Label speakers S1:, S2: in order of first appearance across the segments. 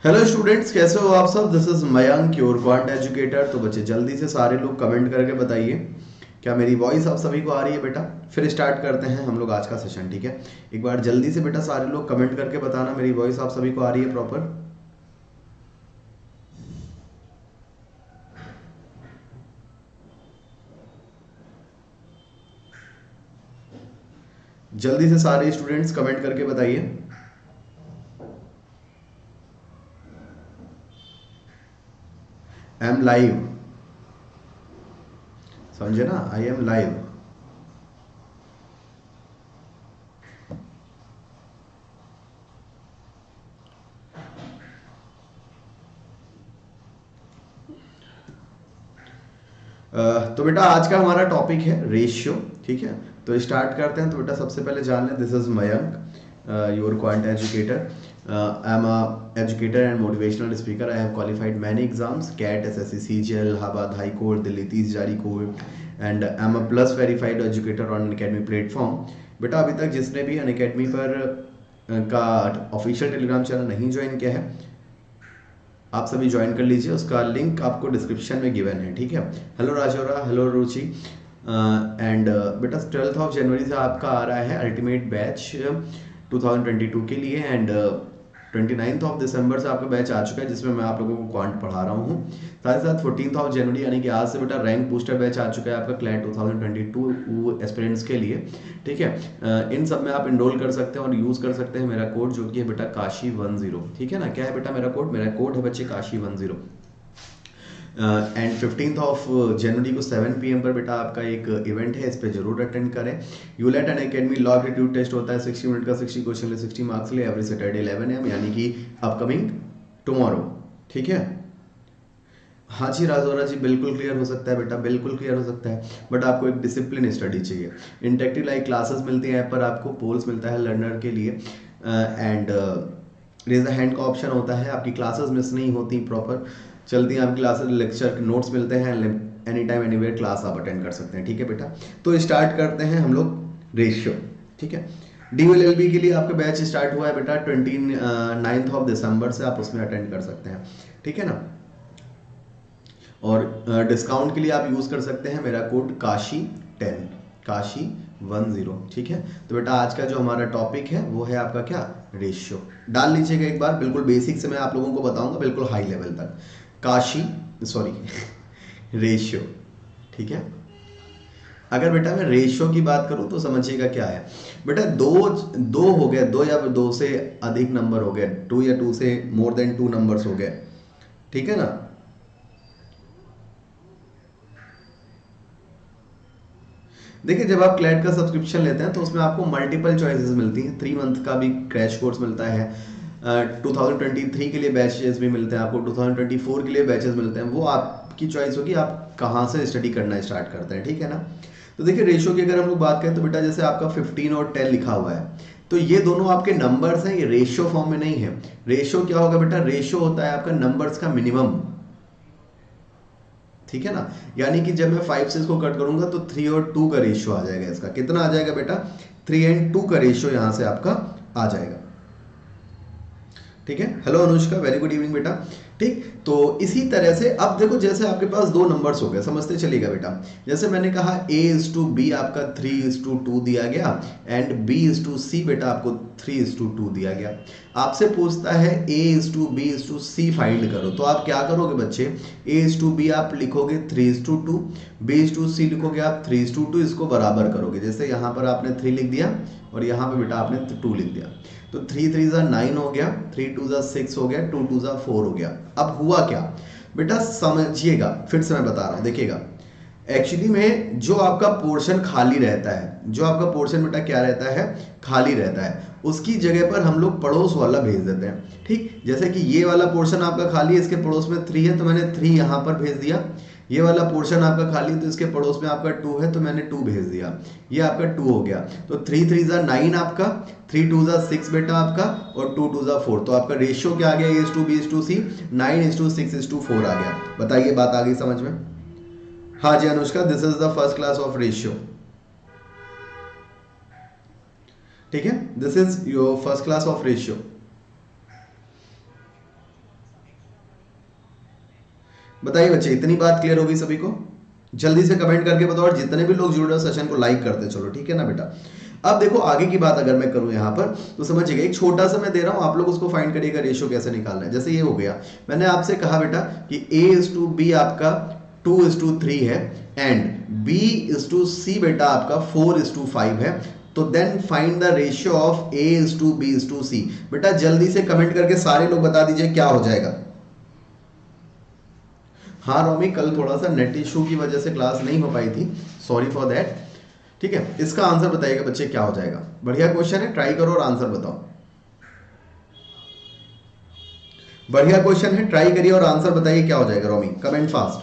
S1: Hello students, कैसे हो आप सब। This is Mayank, your quant educator. तो बच्चे जल्दी से सारे लोग कमेंट करके बताइए क्या मेरी वॉइस आप सभी को आ रही है बेटा। फिर स्टार्ट करते हैं हम लोग आज का सेशन, ठीक है। एक बार जल्दी से बेटा सारे लोग कमेंट करके बताना मेरी वॉइस आप सभी को आ रही है प्रॉपर। जल्दी से सारे स्टूडेंट्स कमेंट करके बताइए। आई एम लाइव, समझे ना, आई एम लाइव। तो बेटा आज का हमारा टॉपिक है रेशियो, ठीक है। तो स्टार्ट करते हैं। तो बेटा सबसे पहले जान लें, this is Mayank, your quant educator. I am a educator and motivational speaker. I have qualified many exams, CAT, SSC, CGL, Allahabad high court, Delhi 30 जारी court, and I am a plus verified educator Unacademy platform. बेटा अभी तक जिसने भी Unacademy पर का official telegram channel नहीं join किया है, आप सभी ज्वाइन कर लीजिए। उसका लिंक आपको डिस्क्रिप्शन में गिवन है, ठीक है। Hello Rajora, hello Ruchi. And बेटा 12 जनवरी से आपका आ रहा है अल्टीमेट बैच 2022 के लिए, एंड 29 दिसंबर से आपका बैच आ चुका है जिसमें मैं आप लोगों को क्वांट पढ़ा रहा हूँ। साथ ही साथ 14 जनवरी यानी कि आज से बेटा रैंक बूस्टर बैच आ चुका है आपका क्लैट 2022 एस्पिरेंट्स के लिए, ठीक है। इन सब में आप इनरोल कर सकते हैं और यूज़ कर सकते हैं मेरा कोड जो कि है बेटा काशी 10, ठीक है ना। क्या है बेटा मेरा कोड? मेरा कोड है बच्चे काशी 10। एंड 15 जनवरी को 7 PM पर बेटा आपका एक इवेंट है, इस पर जरूर अटेंड करें। ULET and academy law aptitude test होता है 60 मिनट का, 60 क्वेश्चन ले 60 मार्क्स ले, एवरी सैटरडे 11 AM, यानी कि अपकमिंग टुमारो, ठीक है। हाँ जी राजौरा जी, बिल्कुल क्लियर हो सकता है बेटा, बिल्कुल क्लियर हो सकता है, बट आपको एक डिसिप्लिन स्टडी चाहिए। इंटेक्टिव लाइक क्लासेस मिलती हैं ऐप पर, आपको पोल्स मिलता है लर्नर के लिए, एंड रेज द हैंड का ऑप्शन होता है। आपकी क्लासेस मिस नहीं होती, प्रॉपर चलती हैं आपकी क्लासेस, लेक्चर नोट्स मिलते हैं, एनी टाइम एनीवेयर क्लास आप अटेंड कर सकते हैं, ठीक है बेटा। तो स्टार्ट करते हैं हम लोग रेशियो, ठीक है। DLLB के लिए आपका बैच स्टार्ट हुआ है बेटा 29 दिसंबर से, आप उसमें अटेंड कर सकते हैं, ठीक है ना। और डिस्काउंट के लिए आप यूज़ कर सकते हैं मेरा कोड काशी 10, काशी 10, ठीक है। तो बेटा आज का जो हमारा टॉपिक है वो है आपका क्या, रेशियो। डाल लीजिएगा एक बार, बिल्कुल बेसिक से मैं आप लोगों को बताऊंगा, बिल्कुल हाई लेवल तक। काशी, सॉरी रेशियो, ठीक है। अगर बेटा मैं रेशियो की बात करूं तो समझिएगा क्या है बेटा, दो दो हो गए, दो या दो से अधिक नंबर हो गए, टू या टू से मोर देन टू नंबर्स हो गए, ठीक है ना। देखिए जब आप क्लैट का सब्सक्रिप्शन लेते हैं तो उसमें आपको मल्टीपल चॉइसेस मिलती हैं। 3 मंथ का भी क्रैश कोर्स मिलता है, 2023 के लिए बैचेस भी मिलते हैं आपको, 2024 के लिए बैचेस मिलते हैं। वो आपकी चॉइस होगी, आप कहाँ से स्टडी करना स्टार्ट करते हैं, ठीक है ना। तो देखिए रेशियो की अगर हम लोग बात करें तो बेटा जैसे आपका 15 और 10 लिखा हुआ है, तो ये दोनों आपके नंबर्स हैं, ये रेशियो फॉर्म में नहीं है। रेशियो क्या होगा बेटा, रेशियो होता है आपका नंबर्स का मिनिमम, ठीक है ना। यानी कि जब मैं 5 से इसको कट करूंगा तो 3 और 2 का रेशियो आ जाएगा। इसका कितना आ जाएगा बेटा, 3 एंड 2 का रेशियो यहां से आपका आ जाएगा, ठीक है। Hello Anushka, very good evening बेटा। ठीक, तो इसी तरह से अब देखो, जैसे आपके पास दो नंबर्स हो गए, समझते चलिएगा बेटा। जैसे मैंने कहा A:B आपका 3:2 दिया गया, एंड B:C बेटा आपको 3:2 दिया गया। आपसे पूछता है A:B:C फाइंड करो, तो आप क्या करोगे बच्चे, A:B आप लिखोगे 3:2, B:C लिखोगे आप 3:2, इसको बराबर करोगे। जैसे यहाँ पर आपने 3 लिख दिया और यहाँ पे बेटा आपने 2 लिख दिया, तो 3 3 9 हो गया, 3 2 6 हो गया, 2 2 4 हो गया। अब हुआ क्या बेटा, समझिएगा, फिर से मैं बता रहा हूं, देखिएगा। एक्चुअली में जो आपका पोर्शन खाली रहता है, जो आपका पोर्शन बेटा क्या रहता है, खाली रहता है, उसकी जगह पर हम लोग पड़ोस वाला भेज देते हैं। ठीक, जैसे कि ये वाला पोर्शन आपका खाली है, इसके पड़ोस में 3 है तो मैंने 3 यहां पर भेज दिया। ये वाला पोर्शन आपका खाली है तो इसके पड़ोस में आपका 2 है तो मैंने 2 भेज दिया। ये आपका 2 हो गया, तो 3 3 9 आपका, 3 2 6 बेटा आपका, और 2 2 4। तो आपका रेशियो क्या आ गया, A:B:C, 9:6:4 आ गया। बताइए बात आ गई समझ में? हाँ जी Anushka, this is the first class of ratio, ठीक है, this is your first class of ratio. बताइए बच्चे, इतनी बात क्लियर होगी सभी को? जल्दी से कमेंट करके बताओ, और जितने भी लोग जुड़ रहे हो सेशन को लाइक करते चलो, ठीक है ना बेटा। अब देखो आगे की बात अगर मैं करूं यहां पर, तो समझिएगा, एक छोटा सा मैं दे रहा हूं, आप लोग उसको फाइंड करिएगा रेशियो कैसे निकालना है। जैसे ये हो गया, मैंने आपसे कहा बेटा कि A:B आपका 2:3 है एंड B:C बेटा आपका 4:5 है, तो then find the ratio of A:B:C। बेटा जल्दी से कमेंट करके सारे लोग बता दीजिए क्या हो जाएगा। हाँ रोमी, कल थोड़ा सा नेट इशू की वजह से क्लास नहीं हो पाई थी, सॉरी फॉर दैट। ठीक है, इसका आंसर बताइएगा बच्चे क्या हो जाएगा। बढ़िया क्वेश्चन है, ट्राई करो और आंसर बताओ। बढ़िया क्वेश्चन है, ट्राई करिए और आंसर बताइए क्या हो जाएगा। रोमी कमेंट फास्ट।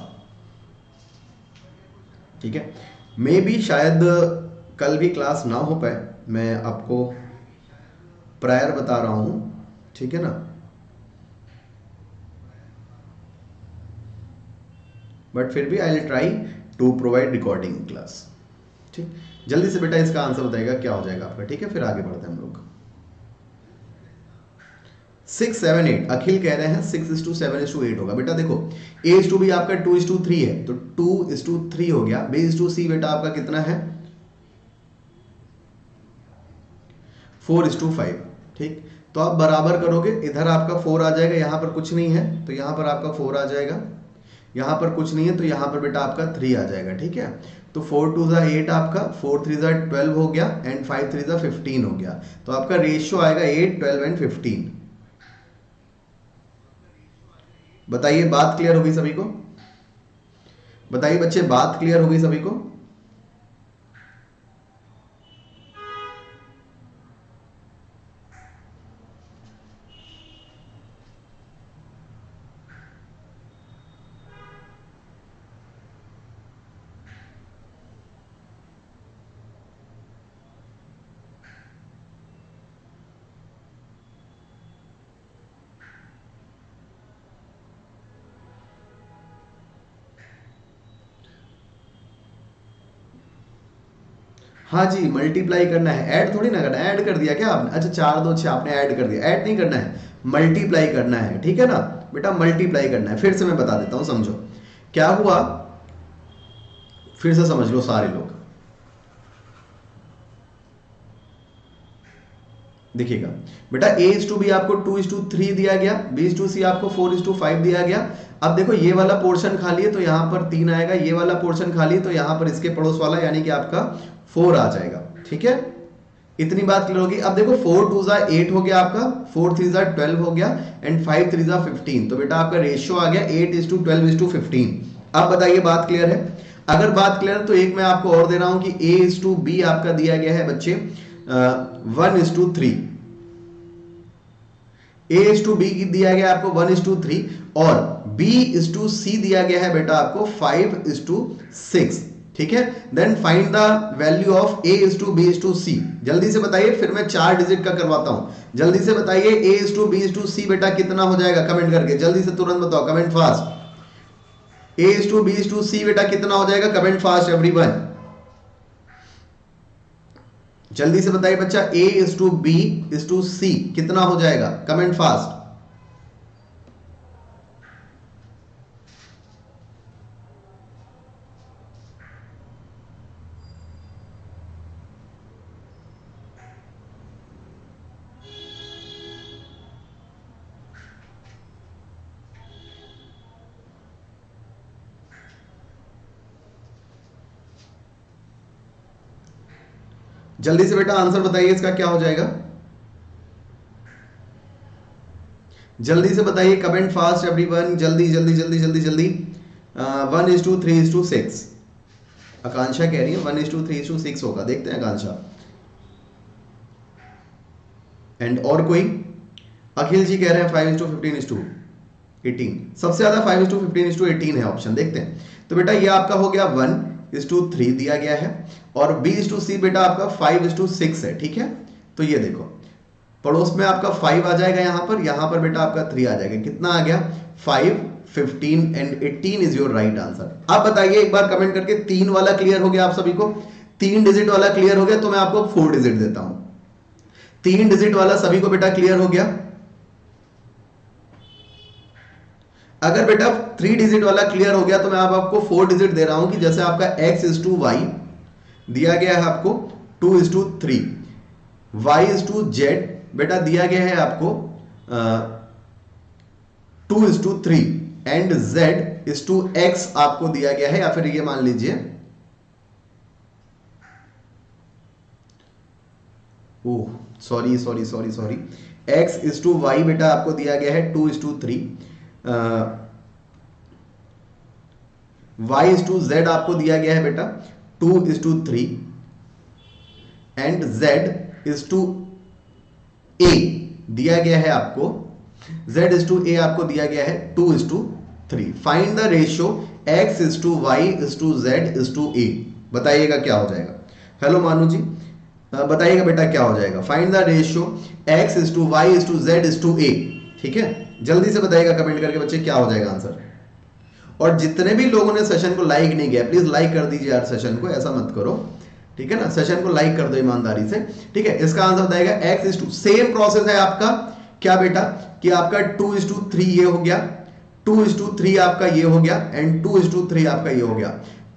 S1: ठीक है, मे बी शायद कल भी क्लास ना हो पाए, मैं आपको प्रायर बता रहा हूं, ठीक है ना। बट फिर भी I will try to provide recording class. ठीक, जल्दी से बेटा इसका आंसर बताइएगा क्या हो जाएगा आपका। ठीक है, फिर आगे बढ़ते हैं हम लोग। 6, 7, 8 अखिल कह रहे हैं 6:7:8 होगा। बेटा देखो A:B आपका 2:3 है, तो 2:3 हो गया। B:C बेटा आपका कितना है? 4:5। ठीक, तो आप बराबर करोगे, इधर आपका 4 आ जाएगा, यहां पर कुछ नहीं है तो यहां पर आपका 4 आ जाएगा, यहां पर कुछ नहीं है तो यहां पर बेटा आपका 3 आ जाएगा। ठीक है, तो 4 2 8 आपका, 4 3 12 हो गया एंड 5 3 15 हो गया। तो आपका रेशियो आएगा 8, 12 एंड 15। बताइए बात क्लियर होगी सभी को? बताइए बच्चे, बात क्लियर होगी सभी को? हाँ जी, मल्टीप्लाई करना है, ऐड थोड़ी ना करना है। ऐड कर दिया क्या आपने? अच्छा 4 2 6 आपने ऐड कर दिया, ऐड नहीं करना है, मल्टीप्लाई करना है। ठीक है ना बेटा, मल्टीप्लाई करना है। फिर से मैं बता देता हूं, समझो क्या हुआ, फिर से समझ लो सारे लोग। देखिएगा बेटा, A:B आपको 2:3 दिया गया, B:C आपको 4:5 दिया गया। अब देखो ये वाला पोर्शन खाली है तो यहां पर 3 आएगा, ये वाला पोर्शन खाली है तो यहां पर इसके पड़ोस वाला यानी कि आपका 4 आ जाएगा। ठीक है, इतनी बात क्लियर होगी। अब देखो 4 2 8 हो गया आपका, 4 3 12 हो गया एंड 5 3 15। तो बेटा आपका रेशियो आ गया 8:12:15। अब बताइए बात क्लियर है? अगर बात क्लियर है तो एक मैं आपको और दे रहा हूं कि A:B आपका दिया गया है बच्चे 1:3। A:B दिया गया आपको 1:3 और B:C दिया गया है बेटा आपको 5:6। ठीक है, then find the value of A:B:C। जल्दी से बताइए, फिर मैं 4 डिजिट का करवाता हूं। जल्दी से बताइए A:B:C बेटा कितना हो जाएगा, कमेंट करके जल्दी से तुरंत बताओ, कमेंट फास्ट। A:B:C बेटा कितना हो जाएगा, कमेंट फास्ट एवरीवन। जल्दी से बताइए बच्चा, A:B:C कितना हो जाएगा, कमेंट फास्ट। जल्दी से बेटा आंसर बताइए इसका क्या हो जाएगा, जल्दी से बताइए, कमेंट फास्ट एवरीवन, जल्दी जल्दी जल्दी जल्दी जल्दी। 1:3:6 आकांक्षा कह रही है 1:3:6 होगा, देखते हैं आकांक्षा। एंड और कोई? अखिल जी कह रहे हैं 5:15:18। सबसे ज्यादा 5:15:18 है ऑप्शन, देखते हैं। तो बेटा ये आपका हो गया 1:3 दिया गया है और B:C बेटा आपका 5:6 है। ठीक है, तो ये देखो पड़ोस में आपका 5 आ जाएगा, यहां पर बेटा आपका 3 आ जाएगा। कितना आ गया? 5, 15 and 18 is your right answer. अब बताइए एक बार कमेंट करके, 3 वाला क्लियर हो गया आप सभी को? 3 डिजिट वाला क्लियर हो गया तो मैं आपको 4 डिजिट देता हूं। 3 डिजिट वाला सभी को बेटा क्लियर हो गया? अगर बेटा 3 डिजिट वाला क्लियर हो गया तो मैं अब आपको 4 डिजिट दे रहा हूं कि जैसे आपका x/y दिया गया है आपको 2:3, y/z बेटा दिया गया है आपको 2:3 एंड z/x आपको दिया गया है, या फिर ये मान लीजिए सॉरी x/y बेटा आपको दिया गया है 2:3, y/z आपको दिया गया है बेटा 2:3 एंड z/a दिया गया है आपको, z/a आपको दिया गया है 2:3। Find the ratio x/y/z/a। बताइएगा क्या हो जाएगा। हेलो मानू जी, बताइएगा बेटा क्या हो जाएगा। Find the ratio x/y/z/a। ठीक है, जल्दी से बताइएगा कमेंट करके बच्चे क्या हो जाएगा आंसर। और जितने भी लोगों ने सेशन को लाइक नहीं किया प्लीज लाइक कर दीजिए यार सेशन को, ऐसा मत करो, ठीक है ना। सेशन को लाइक कर दो ईमानदारी से, ठीक है। इसका आंसर बताएगा x/, सेम प्रोसेस है आपका क्या बेटा कि आपका 2:3 ये हो गया, 2:3 आपका ये हो गया एंड 2:3 आपका ये हो गया।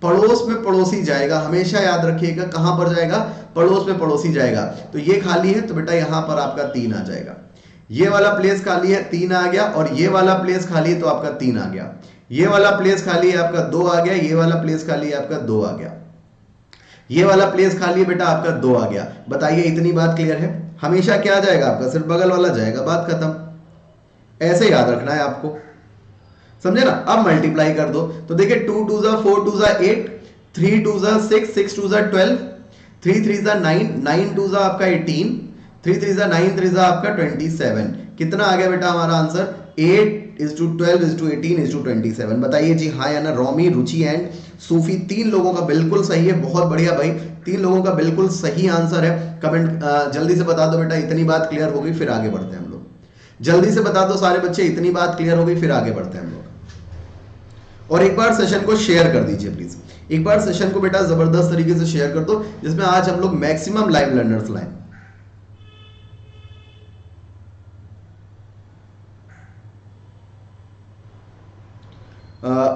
S1: पड़ोस में पड़ोसी जाएगा, हमेशा याद रखिएगा, कहां पर जाएगा, पड़ोस में पड़ोसी जाएगा। तो ये खाली है तो बेटा यहां पर आपका 3 आ जाएगा, ये वाला प्लेस खाली है 3 आ गया, और ये वाला प्लेस खाली है तो आपका 3 आ गया, ये वाला प्लेस खाली है आपका 2 आ गया, ये वाला प्लेस खाली है आपका 2 आ गया, ये वाला प्लेस खाली है बेटा आपका 2 आ गया। बताइए इतनी बात क्लियर है। हमेशा क्या जाएगा आपका, सिर्फ बगल वाला जाएगा, बात खत्म। ऐसे याद रखना है आपको, समझे ना। अब मल्टीप्लाई कर दो तो देखिए 2 2 4 2 8, 3 2 6, 6 2 12, 3 3 9, 9 2 आपका 18, 3 3 9 3 आपका 27। कितना आ गया बेटा हमारा आंसर 8:12:18:27। बताइए जी हाँ या ना। रॉमी, रुचि एंड सूफी 3 लोगों का बिल्कुल सही है, बहुत बढ़िया भाई, 3 लोगों का बिल्कुल सही आंसर है। कमेंट जल्दी से बता दो बेटा, इतनी बात क्लियर हो गई, फिर आगे बढ़ते हैं हम लोग। जल्दी से बता दो सारे बच्चे, इतनी बात क्लियर हो गई, फिर आगे बढ़ते हैं हम लोग। और एक बार सेशन को शेयर कर दीजिए प्लीज, एक बार सेशन को बेटा जबरदस्त तरीके से शेयर कर दो, जिसमें आज हम लोग मैक्सिमम लाइव लर्नर्स लाएं।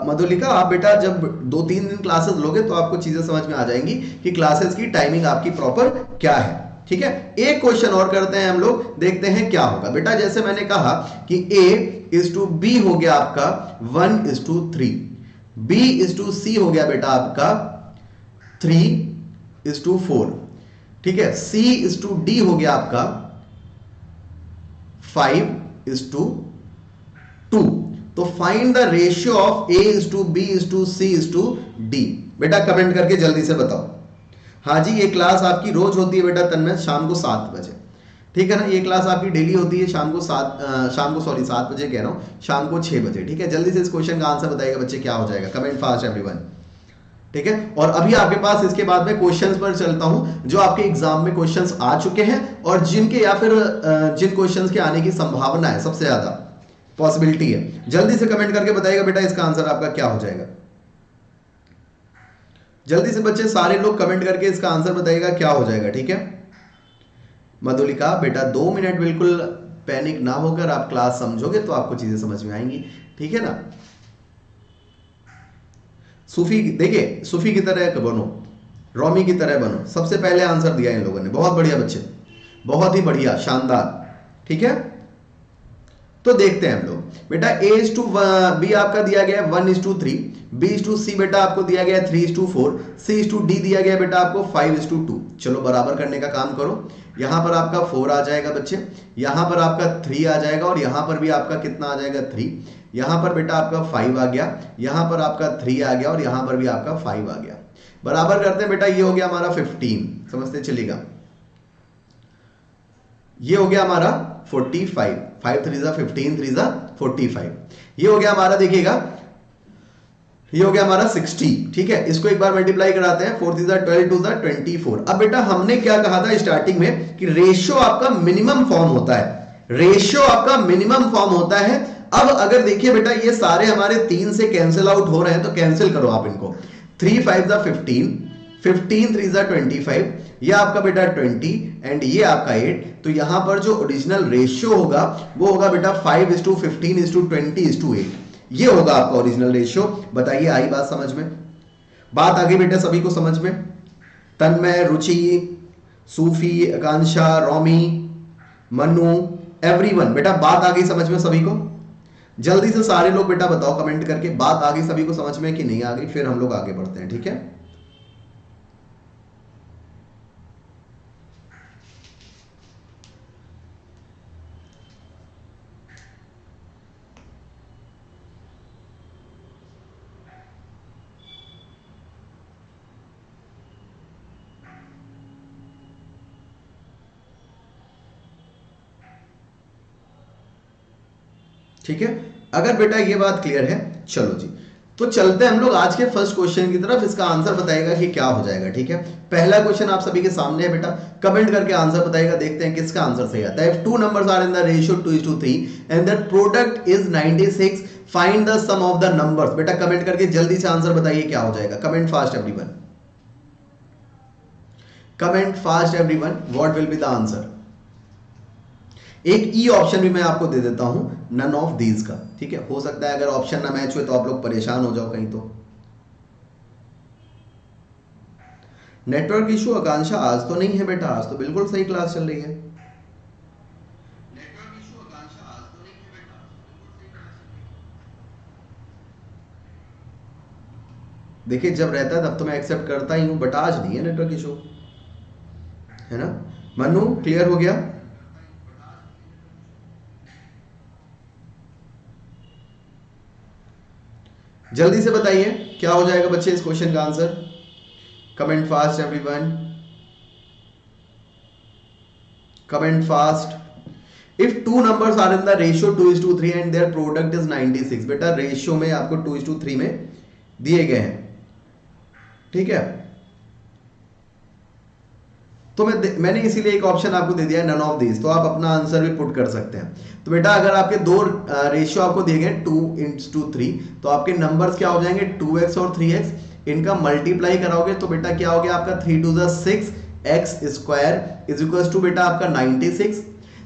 S1: मधुलिका, आप बेटा जब 2-3 दिन क्लासेस लोगे तो आपको चीजें समझ में आ जाएंगी कि क्लासेस की टाइमिंग आपकी प्रॉपर क्या है, ठीक है। एक क्वेश्चन और करते हैं हम लोग, देखते हैं क्या होगा बेटा। जैसे मैंने कहा कि A/B हो गया आपका 1:3, B/C हो गया बेटा आपका 3:4, ठीक है। C/D हो गया आपका 5:2। तो find the ratio of A/B/C/D। बेटा कमेंट करके जल्दी से बताओ। हाँ जी, ये क्लास आपकी रोज होती है बेटा तन्मय, शाम को 7 बजे, ठीक है ना। ये क्लास आपकी डेली होती है शाम को 7 बजे कह रहा हूं, शाम को 6 बजे, ठीक है। जल्दी से इस क्वेश्चन का आंसर बताइएगा बच्चे क्या हो जाएगा। कमेंट फास्ट एवरीवन, ठीक है। और अभी आपके पास इसके बाद में क्वेश्चंस पर चलता हूं जो आपके एग्जाम में क्वेश्चंस आ चुके हैं और जिनके या फिर जिन क्वेश्चंस के आने की संभावना है, सबसे ज्यादा पॉसिबिलिटी है। जल्दी से कमेंट करके बताइएगा बेटा इसका आंसर आपका क्या हो जाएगा। जल्दी से बच्चे सारे लोग कमेंट करके इसका आंसर बताइएगा क्या हो जाएगा, ठीक है। मधुलिका बेटा 2 मिनट, बिल्कुल पैनिक ना होकर आप क्लास समझोगे तो आपको चीजें समझ में आएंगी, ठीक है ना। सूफी, देखिए सूफी की तरह बनो, रॉमी की तरह बनो। सबसे पहले आंसर दिया इन लोगों ने, बहुत बढ़िया बच्चे, बहुत ही बढ़िया, शानदार, ठीक है। तो देखते हैं हम लोग बेटा। A/B आपका दिया गया 1:3, B/C बेटा आपको दिया गया 3:4, C/D दिया गया बेटा आपको 5:2। चलो बराबर करने का काम करो। यहां पर आपका 4 आ जाएगा बच्चे, यहां पर आपका 3 आ जाएगा, और यहां पर भी आपका कितना आ जाएगा 3। यहां पर बेटा आपका 5 आ गया, यहां पर आपका 3 आ गया, और यहां पर भी आपका 5 आ गया। बराबर करते हैं बेटा, ये हो गया हमारा 15, समझते चलेगा। ये हो गया हमारा 45, 5 3 15, 3 45। ये हो गया हमारा, देखिएगा ये हो गया हमारा 60, ठीक है। इसको एक बार मल्टीप्लाई कराते हैं, 4 3 12, 2 24। अब बेटा हमने क्या कहा था स्टार्टिंग में कि रेशियो आपका मिनिमम फॉर्म होता है, रेशियो आपका मिनिमम फॉर्म होता है। अब अगर देखिए बेटा ये सारे हमारे 3 से कैंसिल आउट हो रहे हैं, तो कैंसिल करो आप इनको। 3 5 15, 15 3 25, ये आपका बेटा 20 एंड ये आपका 8। तो यहां पर जो ओरिजिनल रेशियो होगा वो होगा बेटा 5:15:20:8। ये होगा आपका ओरिजिनल रेशियो। बताइए आई बात समझ में? बात आगे बेटा सभी को समझ में? तन्मय, रुचि, सूफी, आकांक्षा, रोमी, मनु, एवरीवन, बेटा बात आ गई समझ में सभी को? जल्दी से सारे लोग बेटा बताओ कमेंट करके, बात आ गई सभी को समझ में कि नहीं आ गई, फिर हम लोग आगे बढ़ते हैं, ठीक है? ठीक है, अगर बेटा ये बात क्लियर है, चलो जी, तो चलते हैं हम लोग आज के फर्स्ट क्वेश्चन की तरफ। इसका आंसर बताएगा कि क्या हो जाएगा, ठीक है? पहला क्वेश्चन आप सभी के सामने है बेटा, कमेंट करके आंसर बताएगा, देखते हैं किसका आंसर सही आता है। If two numbers are in the ratio 2:3 and that product is 96, find the sum of the numbers. बेटा कमेंट करके जल्दी से आंसर बताइए क्या हो जाएगा। Comment fast everyone, comment fast everyone, what will be the answer? एक ई ऑप्शन भी मैं आपको दे देता हूं, नन ऑफ दीज का, ठीक है? हो सकता है अगर ऑप्शन ना मैच हुए तो आप लोग परेशान हो जाओ कहीं तो। नेटवर्क इशू आकांक्षा आज तो नहीं है बेटा, आज तो बिल्कुल सही क्लास चल रही है। नेटवर्क इशू आकांक्षा आज तो नहीं है बेटा, बिल्कुल सही क्लास चल रही है। देखिए जब रहता है तब तो मैं एक्सेप्ट करता ही हूं, बट आज नहीं है नेटवर्क इशू, है ना? मनु क्लियर हो गया? जल्दी से बताइए क्या हो जाएगा बच्चे इस क्वेश्चन का answer. Comment fast everyone, comment fast. If two numbers are in the ratio 2:3 and their product is 96, बेटा रेशियो में आपको 2:3 में दिए गए हैं, ठीक है? तो मैंने इसीलिए एक ऑप्शन आपको दे दिया है, नन ऑफ दीज, तो आप अपना आंसर भी पुट कर सकते हैं। तो बेटा अगर आपके दो रेशियो आपको दिए गए 2:3, तो आपके नंबर्स क्या हो जाएंगे 2x और 3x, इनका मल्टीप्लाई कराओगे तो बेटा क्या हो गया आपका 3 to the 6 x square is equal to बेटा आपका 96।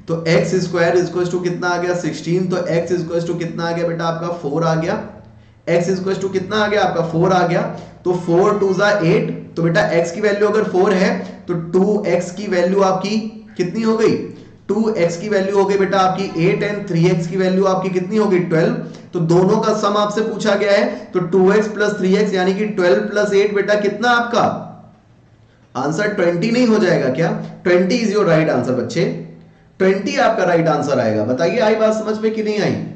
S1: तो x square is equal to कितना आ गया 16, तो x इज इक्वल टू कितना आ गया बेटा आपका 4 आ गया। x इज इक्वल टू कितना आ गया आपका 4 आ गया, तो 4 2 8, तो बेटा x की वैल्यू अगर 4 है तो 2x की वैल्यू आपकी कितनी हो गई? 2x की वैल्यू हो गई बेटा आपकी 8 एंड 3x की वैल्यू आपकी कितनी हो गई 12। तो दोनों का सम आपसे पूछा गया है, तो 2x प्लस 3x यानी कि 12 प्लस 8 बेटा कितना आपका आंसर 20 नहीं हो जाएगा क्या? 20 इज योर राइट आंसर बच्चे, 20 आपका राइट आंसर आएगा। बताइए आई बात समझ में कि नहीं आई?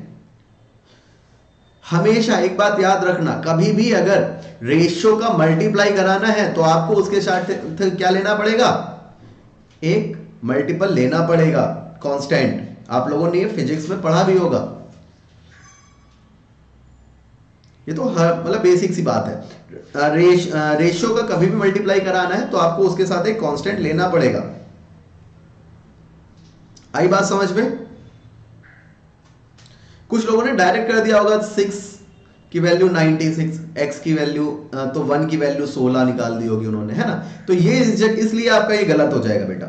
S1: हमेशा एक बात याद रखना, कभी भी अगर रेशियो का मल्टीप्लाई कराना है तो आपको उसके साथ क्या लेना पड़ेगा? एक मल्टीपल लेना पड़ेगा, कांस्टेंट। आप लोगों ने ये फिजिक्स में पढ़ा भी होगा, ये तो मतलब बेसिक सी बात है। रेशियो का कभी भी मल्टीप्लाई कराना है तो आपको उसके साथ एक कांस्टेंट लेना पड़ेगा। आई बात समझ में? कुछ लोगों ने डायरेक्ट कर दिया होगा 6 की वैल्यू 96, x की वैल्यू तो 1 की वैल्यू 16 निकाल दी होगी उन्होंने, है ना? तो ये इसलिए आपका ये गलत हो जाएगा बेटा।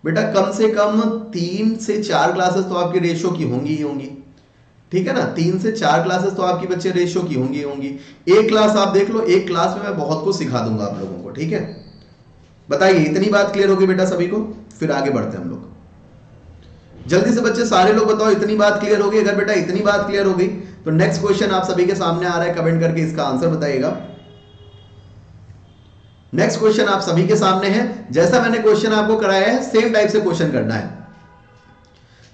S1: बेटा कम से कम 3 से 4 क्लासेस तो आपकी रेशियो की होंगी ही होंगी, ठीक है ना? 3 से 4 क्लासेस तो आपकी बच्चे रेशियो की होंगी होंगी। एक क्लास आप देख लो, एक क्लास में मैं बहुत कुछ सिखा दूंगा आप लोगों को, ठीक है? बताइए इतनी बात क्लियर होगी बेटा सभी को? फिर आगे बढ़ते हैं हम लोग। जल्दी से बच्चे सारे लोग बताओ इतनी बात क्लियर होगी? अगर बेटा इतनी बात क्लियर हो गई तो नेक्स्ट क्वेश्चन आप सभी के सामने आ रहा है, कमेंट करके इसका आंसर बताइएगा। नेक्स्ट क्वेश्चन आप सभी के सामने है, जैसा मैंने क्वेश्चन आपको कराया है सेम टाइप से क्वेश्चन करना है,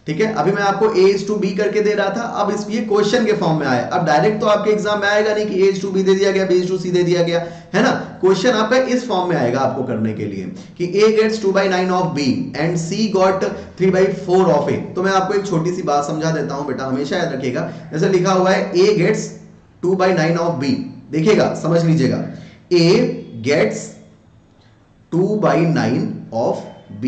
S1: ठीक है? अभी मैं आपको A:B करके दे रहा था, अब इस ये क्वेश्चन के फॉर्म में आया। अब डायरेक्ट तो आपके एग्जाम में आएगा नहीं कि A:B दे दिया गया, B:C दे दिया गया, है ना? क्वेश्चन आपका इस फॉर्म में आएगा आपको करने के लिए कि A gets 2/9 of B and C got 3/4 of A। तो मैं आपको एक छोटी सी बात समझा देता हूं बेटा, हमेशा याद रखिएगा। जैसे लिखा हुआ है A gets 2/9 of B, देखिएगा समझ लीजिएगा, A gets 2/9 of B।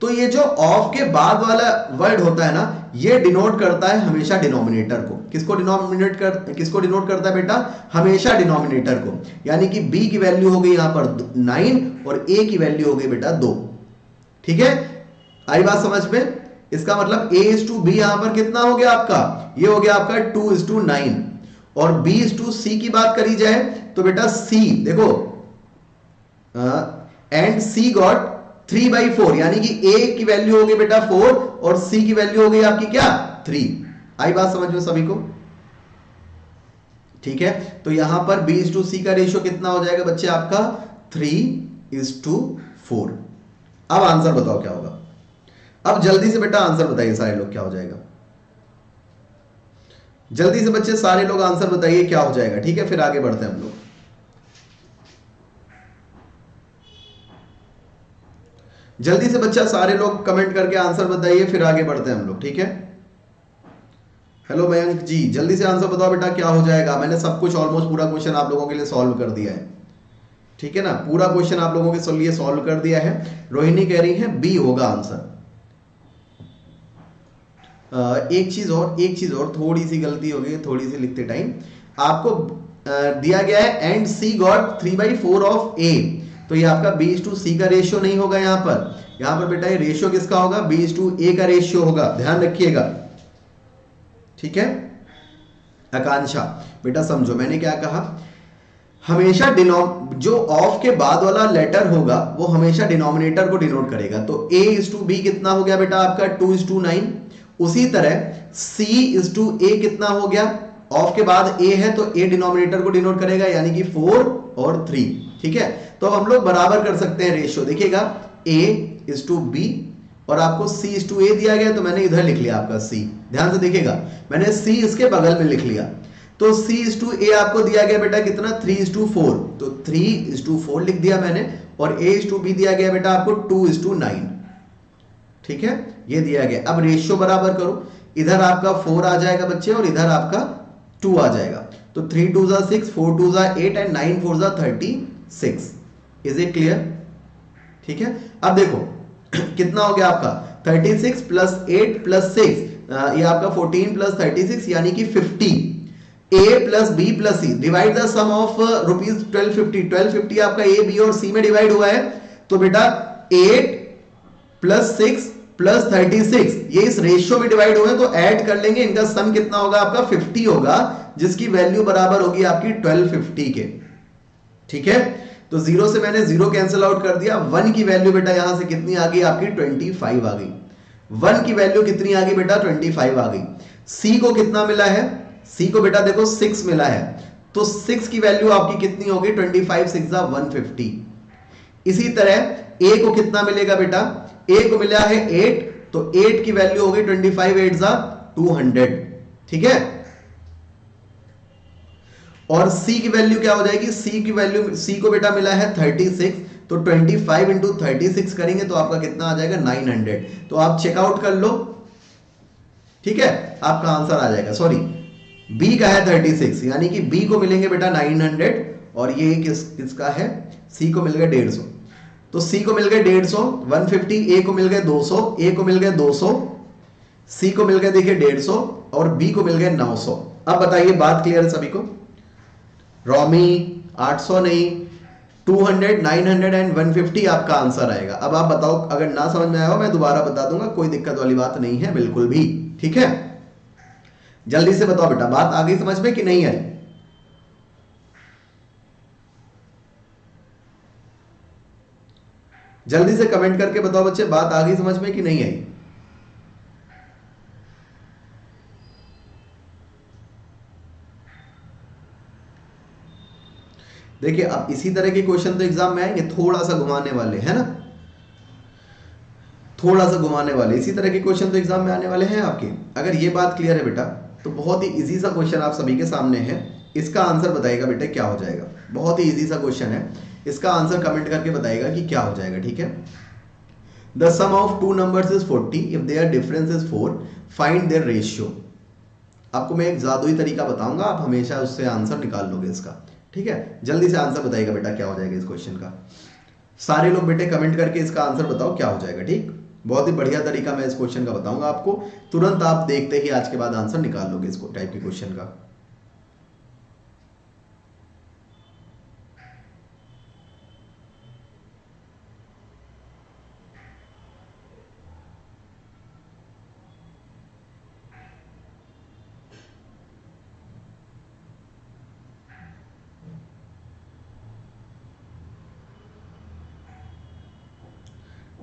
S1: तो ये जो ऑफ के बाद वाला वर्ड होता है ना, ये डिनोट करता है हमेशा डिनोमिनेटर को। किसको डिनोट करता है बेटा? हमेशा डिनोमिनेटर को। यानी कि B की वैल्यू हो गई यहां पर 9 और A की वैल्यू हो गई बेटा 2, ठीक है? आई बात समझ में? इसका मतलब A:B यहां पर कितना हो गया आपका, ये हो गया आपका 2:9। और B:C की बात करी जाए तो बेटा C देखो, एंड C गॉट 3/4, यानी कि A की वैल्यू हो गई बेटा 4 और C की वैल्यू हो गई आपकी क्या 3। आई बात समझ में सभी को? ठीक है, तो यहां पर B:C का रेशियो कितना हो जाएगा बच्चे आपका 3:4। अब आंसर बताओ क्या होगा। अब जल्दी से बेटा आंसर बताइए सारे लोग, क्या हो जाएगा। जल्दी से बच्चे सारे लोग आंसर बताइए क्या हो जाएगा। ठीक है, फिर आगे बढ़ते हैं हम लोग। जल्दी से बच्चा सारे लोग कमेंट करके आंसर बताइए, फिर आगे बढ़ते हैं हम लोग। ठीक है, हेलो मयंक जी, जल्दी से आंसर बताओ बेटा क्या हो जाएगा। मैंने सब कुछ ऑलमोस्ट पूरा क्वेश्चन आप लोगों के लिए सॉल्व कर दिया है। ठीक है ना, पूरा क्वेश्चन आप लोगों के लिए सॉल्व कर दिया है। रोहिणी कह रही है बी होगा आंसर। एक चीज और थोड़ी सी गलती हो गई, थोड़ी सी लिखते टाइम आपको दिया गया है एंड सी गॉट 3/4 ऑफ ए, तो ये आपका B:C का रेशियो नहीं होगा यहाँ पर। यहाँ पर बेटा ये रेशियो किसका होगा, B:A का रेशियो होगा, ध्यान रखिएगा। ठीक है, आकांक्षा बेटा समझो मैंने क्या कहा, हमेशा जो ऑफ के बाद वाला लेटर होगा वो हमेशा डिनोमिनेटर को डिनोट करेगा। तो A:B कितना हो गया बेटा आपका 2:9। उसी तरह C:A कितना हो गया, ऑफ के बाद A है तो A डिनोमिनेटर को डिनोट करेगा, यानी कि 4 और 3। ठीक है, तो अब हम लोग बराबर कर सकते हैं रेशियो। देखिएगा A:B और आपको C:A दिया गया, तो मैंने इधर लिख लिया आपका C। ध्यान से देखिएगा, मैंने C इसके बगल में लिख लिया। तो C:A आपको दिया गया बेटा कितना 3:4, तो 3:4 लिख दिया मैंने। और A:B दिया गया बेटा आपको 2:9। ठीक है, ये दिया गया। अब रेशियो बराबर करो, इधर आपका 4 आ जाएगा बच्चे और इधर आपका 2 आ जाएगा। तो 3 2 6, 4 2 8 एंड 9 4 36। Is it clear? ठीक है, अब देखो कितना हो गया आपका 36 प्लस 8 प्लस 6, ये आपका 14 प्लस 36 यानी कि 50। A plus B plus C, divide the sum of rupees 1250। 1250 आपका A B और C में डिवाइड हुआ है, तो बेटा 8 प्लस 6 प्लस 36 ये इस रेशियो में डिवाइड हुए, तो ऐड कर लेंगे, इनका सम कितना होगा आपका 50 होगा, जिसकी वैल्यू बराबर होगी आपकी 1250 के। ठीक है, तो जीरो से मैंने जीरो कैंसिल आउट कर दिया। 1 की वैल्यू बेटा यहां से कितनी आ गई आपकी 25 आ गई। 1 की वैल्यू कितनी आ गई बेटा 25 आ गई। C को कितना मिला है, C को बेटा देखो 6 मिला है, तो 6 की वैल्यू आपकी कितनी होगी 25 6 150। इसी तरह A को कितना मिलेगा बेटा, A को मिला है 8, तो 8 की वैल्यू होगी 25 8 200। ठीक है, और C की वैल्यू क्या हो जाएगी, C की वैल्यू, C को बेटा मिला है 36, तो 25 इंटू 36 करेंगे तो आपका कितना आ जाएगा 900। तो आप चेकआउट कर लो। ठीक है, आपका आंसर आ जाएगा। सॉरी, B का है 36, यानी कि B को मिलेंगे बेटा 900 और ये किसका है, C को मिल गया 150। तो C को मिल गए 150, 150, A को मिल गए 200, A को मिल गए 200, C को मिल गए देखिए 150 और B को मिल गए 900। अब बताइए बात क्लियर है सभी को? रॉमी 800 नहीं, 200, 900 एंड 150 आपका आंसर आएगा। अब आप बताओ, अगर ना समझ में आया हो मैं दोबारा बता दूंगा, कोई दिक्कत वाली बात नहीं है बिल्कुल भी। ठीक है, जल्दी से बताओ बेटा, बात आ गई समझ में कि नहीं आई? जल्दी से कमेंट करके बताओ बच्चे, बात आ गई समझ में कि नहीं आई? देखिए, अब इसी तरह के क्वेश्चन तो एग्जाम में आएंगे, थोड़ा सा घुमाने वाले है ना, थोड़ा सा घुमाने वाले, इसी तरह के क्वेश्चन तो एग्जाम में आने वाले हैं आपके। अगर ये बात क्लियर है बेटा, तो बहुत ही इजी सा क्वेश्चन आप सभी के सामने है। इसका आंसर बताइएगा बेटा क्या हो जाएगा। बहुत ही इजी सा क्वेश्चन है, इसका आंसर कमेंट करके बताइएगा कि क्या हो जाएगा। ठीक है, the sum of two numbers is 40 if their difference is 4, find their ratio. आपको मैं एक जादुई तरीका बताऊंगा, आप हमेशा उससे आंसर निकाल लोगे इसका। ठीक है, जल्दी से आंसर बताइएगा बेटा क्या हो जाएगा इस क्वेश्चन का। सारे लोग बेटे कमेंट करके इसका आंसर बताओ क्या हो जाएगा। ठीक, बहुत ही बढ़िया तरीका मैं इस क्वेश्चन का बताऊंगा आपको, तुरंत आप देखते ही आज के बाद आंसर निकाल लोगे इस टाइप के क्वेश्चन का।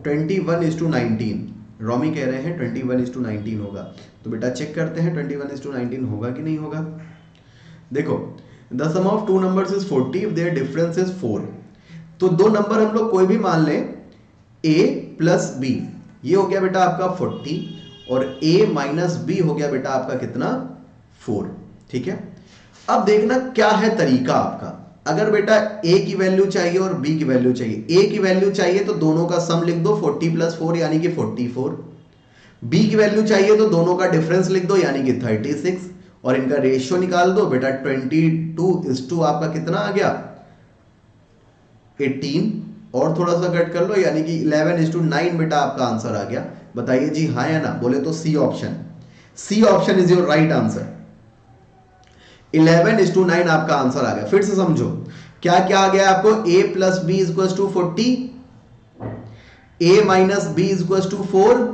S1: 21:19, रॉमी कह रहे हैं 21:19 होगा। तो बेटा चेक करते हैं 21:19 होगा कि नहीं होगा। देखो, the sum of two numbers is 40 if their difference is 4। तो दो नंबर हम लोग कोई भी मान लें, a प्लस बी, ये हो गया बेटा आपका 40 और a माइनस बी हो गया बेटा आपका कितना, 4। ठीक है, अब देखना क्या है तरीका आपका। अगर बेटा a की वैल्यू चाहिए और b की वैल्यू चाहिए, a की वैल्यू चाहिए तो दोनों का सम लिख दो 40 प्लस 4 यानी कि 44, b की वैल्यू चाहिए तो दोनों का डिफरेंस लिख दो यानी कि 36, और इनका रेशियो निकाल दो बेटा 22:2 आपका कितना आ गया, 18, और थोड़ा सा कट कर लो यानी कि 11:9 बेटा आपका आंसर आ गया। बताइए जी हाँ या ना, बोले तो C option, C option is your right answer. 11:9 आपका आंसर आ गया। फिर से समझो क्या क्या आ गया आपको, a plus B is equal to 40, a minus B is equal to 4।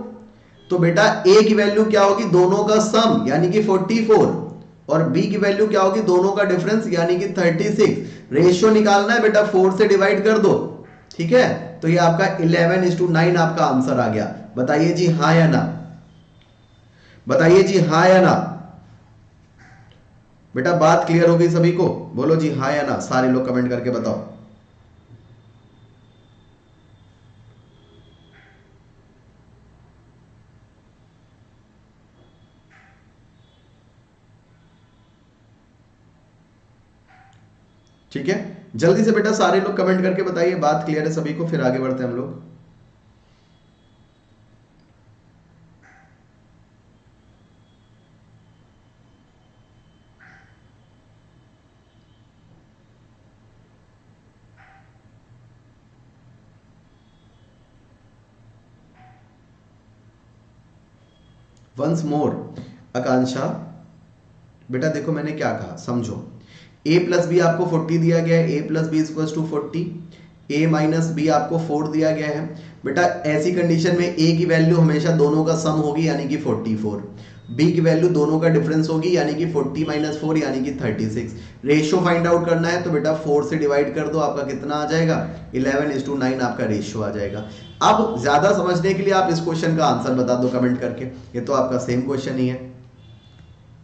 S1: तो बेटा a की वैल्यू क्या होगी, दोनों का सम यानी कि 44, और b की वैल्यू क्या होगी, दोनों का डिफरेंस यानी कि 36। रेशियो निकालना है बेटा, 4 से डिवाइड कर दो। ठीक है, तो ये आपका 11:9 आपका आंसर आ गया। बताइए जी हाँ या ना, बताइए जी हाँ या ना। बेटा बात क्लियर हो गई सभी को, बोलो जी हाँ या ना, सारे लोग कमेंट करके बताओ। ठीक है, जल्दी से बेटा सारे लोग कमेंट करके बताइए, बात क्लियर है सभी को, फिर आगे बढ़ते हैं हम लोग। वंस मोर, आकांक्षा बेटा देखो मैंने क्या कहा, समझो। a प्लस बी आपको 40 दिया गया है, a plus B equal to 40, a minus B आपको 4 दिया गया है। बेटा ऐसी कंडीशन में a की वैल्यू हमेशा दोनों का सम होगी यानी कि 44, b की वैल्यू दोनों का डिफरेंस होगी यानी कि 40 माइनस 4 यानी कि 36। रेशियो फाइंड आउट करना है तो बेटा 4 से डिवाइड कर दो, आपका कितना आ जाएगा, 11:9 आपका रेशियो आ जाएगा। अब ज्यादा समझने के लिए आप इस क्वेश्चन का आंसर बता दो कमेंट करके, ये तो आपका सेम क्वेश्चन ही है।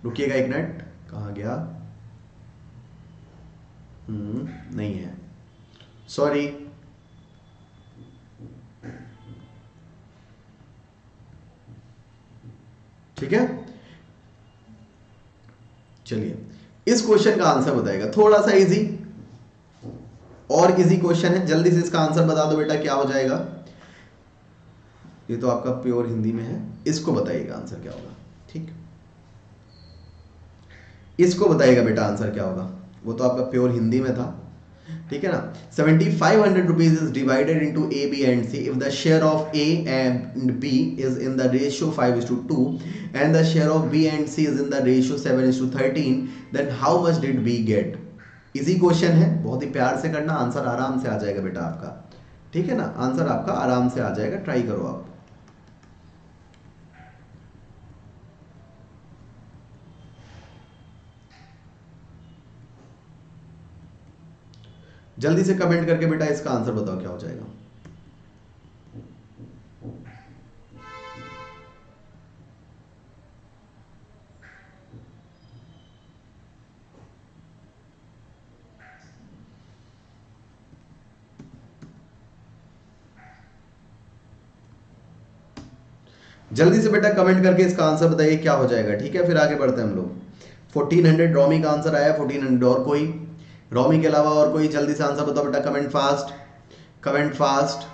S1: रुकिएगा एक मिनट, कहाँ गया, नहीं है, सॉरी। ठीक है, चलिए इस क्वेश्चन का आंसर बताएगा, थोड़ा सा इजी और इजी क्वेश्चन है, जल्दी से इसका आंसर बता दो बेटा क्या हो जाएगा। ये तो आपका प्योर हिंदी में है, इसको बताइएगा आंसर क्या होगा। ठीक, इसको बताइएगा बेटा आंसर क्या होगा, वो तो आपका प्योर हिंदी में था। ठीक है ना, 7500 rupees is divided into A, B and C if the share of A and B is in the ratio 5:2 and the share of B and C is in the ratio 7:13, then how much did B get? Easy question है, बहुत ही प्यार से करना, answer आराम से आ जाएगा बेटा आपका। ठीक है ना, आंसर आपका आराम से आ जाएगा, ट्राई करो आप। जल्दी से कमेंट करके बेटा इसका आंसर बताओ क्या हो जाएगा। जल्दी से बेटा कमेंट करके इसका आंसर बताइए क्या हो जाएगा। ठीक है, फिर आगे बढ़ते हैं हम लोग। 1400 रॉमी का आंसर आया, 1400 और कोई, रॉमी के अलावा और कोई, जल्दी से आंसर बताओ बेटा, comment fast, comment fast.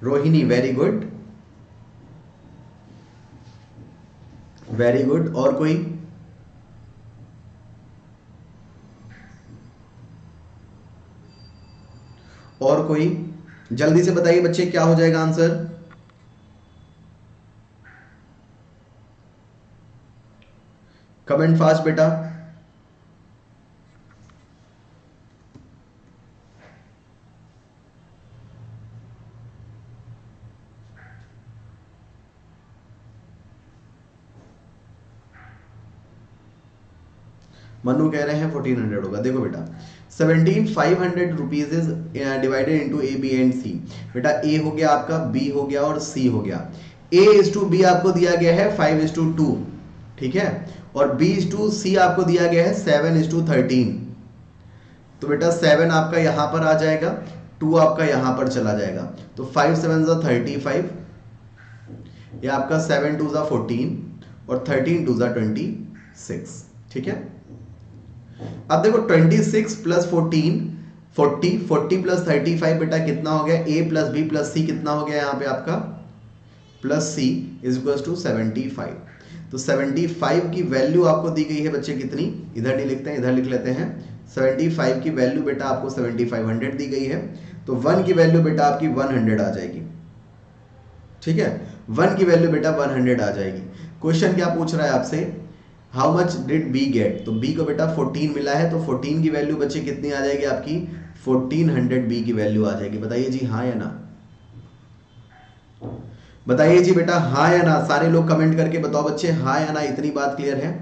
S1: Rohini very good, very good, और कोई, और कोई, जल्दी से बताइए बच्चे क्या हो जाएगा आंसर। कमेंट फास्ट बेटा। मनु कह रहे हैं 1400 होगा। देखो बेटा 17,500 rupees is divided into A B and C. बेटा ए हो गया आपका, बी हो गया और सी हो गया। ए इज टू बी आपको दिया गया है 5:2, ठीक है, और बी इज टू सी आपको दिया गया है 7:13। तो बेटा 7 आपका यहां पर आ जाएगा, 2 आपका यहां पर चला जाएगा, तो 5 7 35, ये आपका 7 2 14 और 13 2 26, ठीक है। अब देखो 26 प्लस 14 40, 40 प्लस 35 बेटा कितना हो गया, a plus B plus C कितना हो गया यहाँ पे आपका, plus C is equal to 75। तो 75 की वैल्यू आपको दी गई है बच्चे कितनी, इधर नहीं लिखते हैं, इधर लिख लेते हैं। 75 की वैल्यू बेटा आपको 7500 दी गई है, तो 1 की वैल्यू बेटा आपकी 100 आ जाएगी, ठीक है। 1 की वैल्यू बेटा 100 आ जाएगी। क्वेश्चन क्या पूछ रहा है आपसे, how much did B get, तो बी को बेटा 14 मिला है, तो 14 की वैल्यू बच्चे कितनी आ जाएगी आपकी, 1400 बी की वैल्यू आ जाएगी। बताइए जी हाँ या ना, बताइए जी बेटा हाँ या ना, सारे लोग कमेंट करके बताओ बच्चे हाँ या ना, इतनी बात क्लियर है।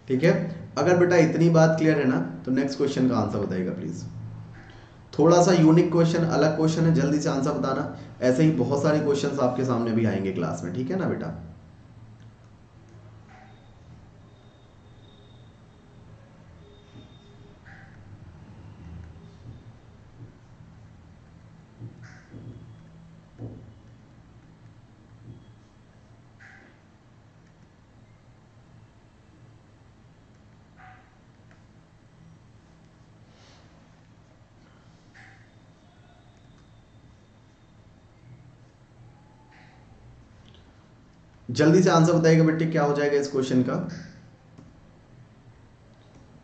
S1: ठीक है, अगर बेटा इतनी बात क्लियर है ना, तो नेक्स्ट क्वेश्चन का आंसर बताइएगा प्लीज। थोड़ा सा यूनिक क्वेश्चन, अलग क्वेश्चन है, जल्दी से आंसर बताना। ऐसे ही बहुत सारे क्वेश्चंस आपके सामने भी आएंगे क्लास में, ठीक है ना बेटा। जल्दी से आंसर बताइएगा बेटे क्या हो जाएगा इस क्वेश्चन का,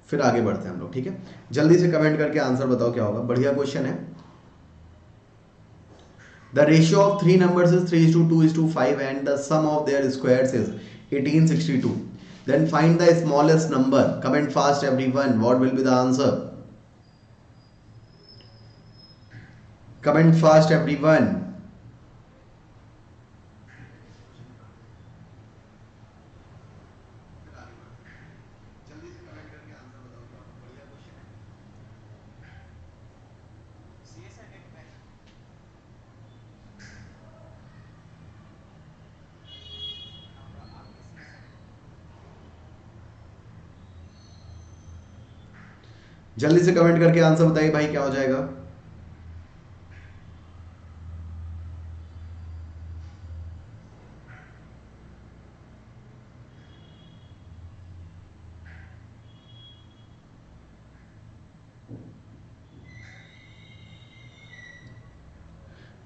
S1: फिर आगे बढ़ते हैं हम लोग, ठीक है। जल्दी से कमेंट करके आंसर बताओ क्या होगा, बढ़िया क्वेश्चन है। The ratio of three numbers is 3:2:5 and the sum of their squares is 1862. Then find the smallest number. Comment fast everyone. What will be the answer? Comment fast everyone. जल्दी से comment करके answer बताइए भाई क्या हो जाएगा।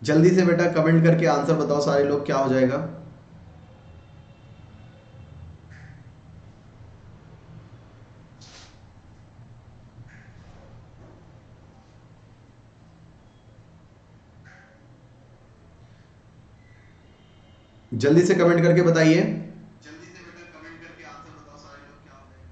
S1: जल्दी से बेटा कमेंट करके आंसर बताओ सारे लोग क्या हो जाएगा। जल्दी से कमेंट करके बताइए। जल्दी से बेटा कमेंट करके आंसर बताओ सारे लोग क्या हो जाएगा।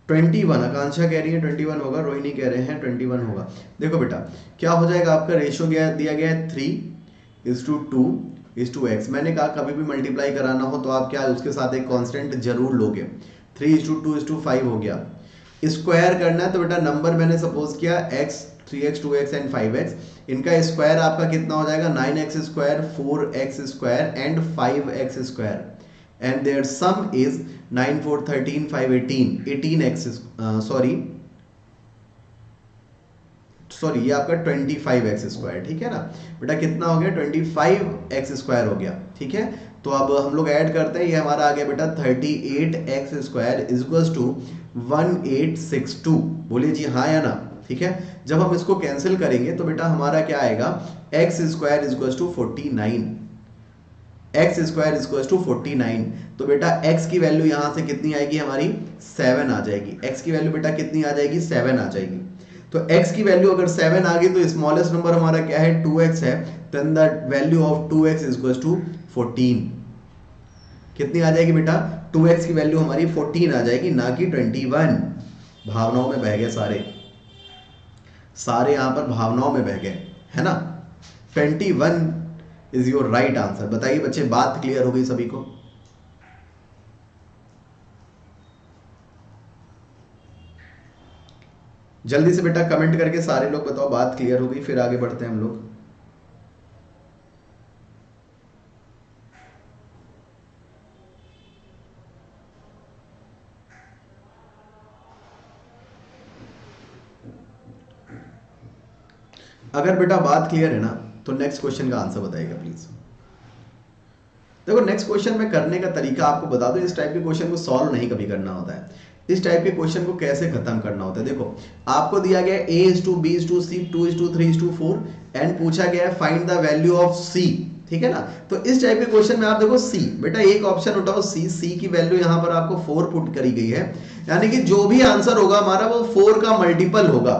S1: 21 आकांक्षा कह रही है 21 होगा, रोहिणी कह रहे हैं 21 होगा। देखो बेटा क्या हो जाएगा, आपका रेशियो दिया गया है 3:2:x। मैंने कहा कभी भी मल्टीप्लाई कराना हो तो आप क्या उसके साथ एक कांस्टेंट जरूर लोगे। 3:2:5 हो गया। स्क्वायर करना है तो बेटा नंबर मैंने सपोज किया x, 3x, 2x and 5x, इनका स्क्वायर आपका कितना हो जाएगा 9x square, 4x square and 5x square, and their sum is 9 4 13 5 18 18x sorry ये आपका 25x स्क्वायर, ठीक है ना बेटा, कितना हो गया 25x स्क्वायर हो गया, ठीक है। तो अब हम लोग ऐड करते हैं, ये हमारा आ गया बेटा 38x square is equals to 1862। बोलिए जी हाँ या ना, ठीक है। जब हम इसको कैंसिल करेंगे तो बेटा हमारा क्या आएगा, x square is equals to 49, x square equal to 49। तो बेटा x की वैल्यू यहां से कितनी आएगी हमारी 7 आ जाएगी। x की वैल्यू बेटा कितनी आ जाएगी 7 आ जाएगी। तो x की वैल्यू अगर 7 आ गई तो स्मॉलेस्ट नंबर हमारा क्या है 2x है। Then the value of 2x equal to 14। कितनी आ जाएगी बेटा 2x की वैल्यू हमारी 14 आ जाएगी, ना कि 21। भावनाओं में बह गए सारे यहां पर भावनाओं में बह गए, है ना। 21 इज योर राइट आंसर। बताइए बच्चे, बात क्लियर हो गई सभी को? जल्दी से बेटा कमेंट करके सारे लोग बताओ बात क्लियर हो गई, फिर आगे बढ़ते हैं हम लोग। अगर बेटा बात क्लियर है ना तो नेक्स्ट क्वेश्चन का आंसर बताइएगा प्लीज। देखो नेक्स्ट क्वेश्चन में करने का तरीका आपको बता दो। इस टाइप के क्वेश्चन को सॉल्व नहीं कभी करना होता है, इस टाइप के क्वेश्चन को कैसे खत्म करना होता है। देखो आपको दिया गया a is to b is to c 2 is to 3 is to 4 and पूछा गया है find the value of c, ठीक है ना। तो इस टाइप के क्वेश्चन में आप देखो c, बेटा एक ऑप्शन उठाओ c की वैल्यू यहां पर आपको 4 पुट करी गई है, यानी कि जो भी आंसर होगा हमारा वो 4 का मल्टीपल होगा।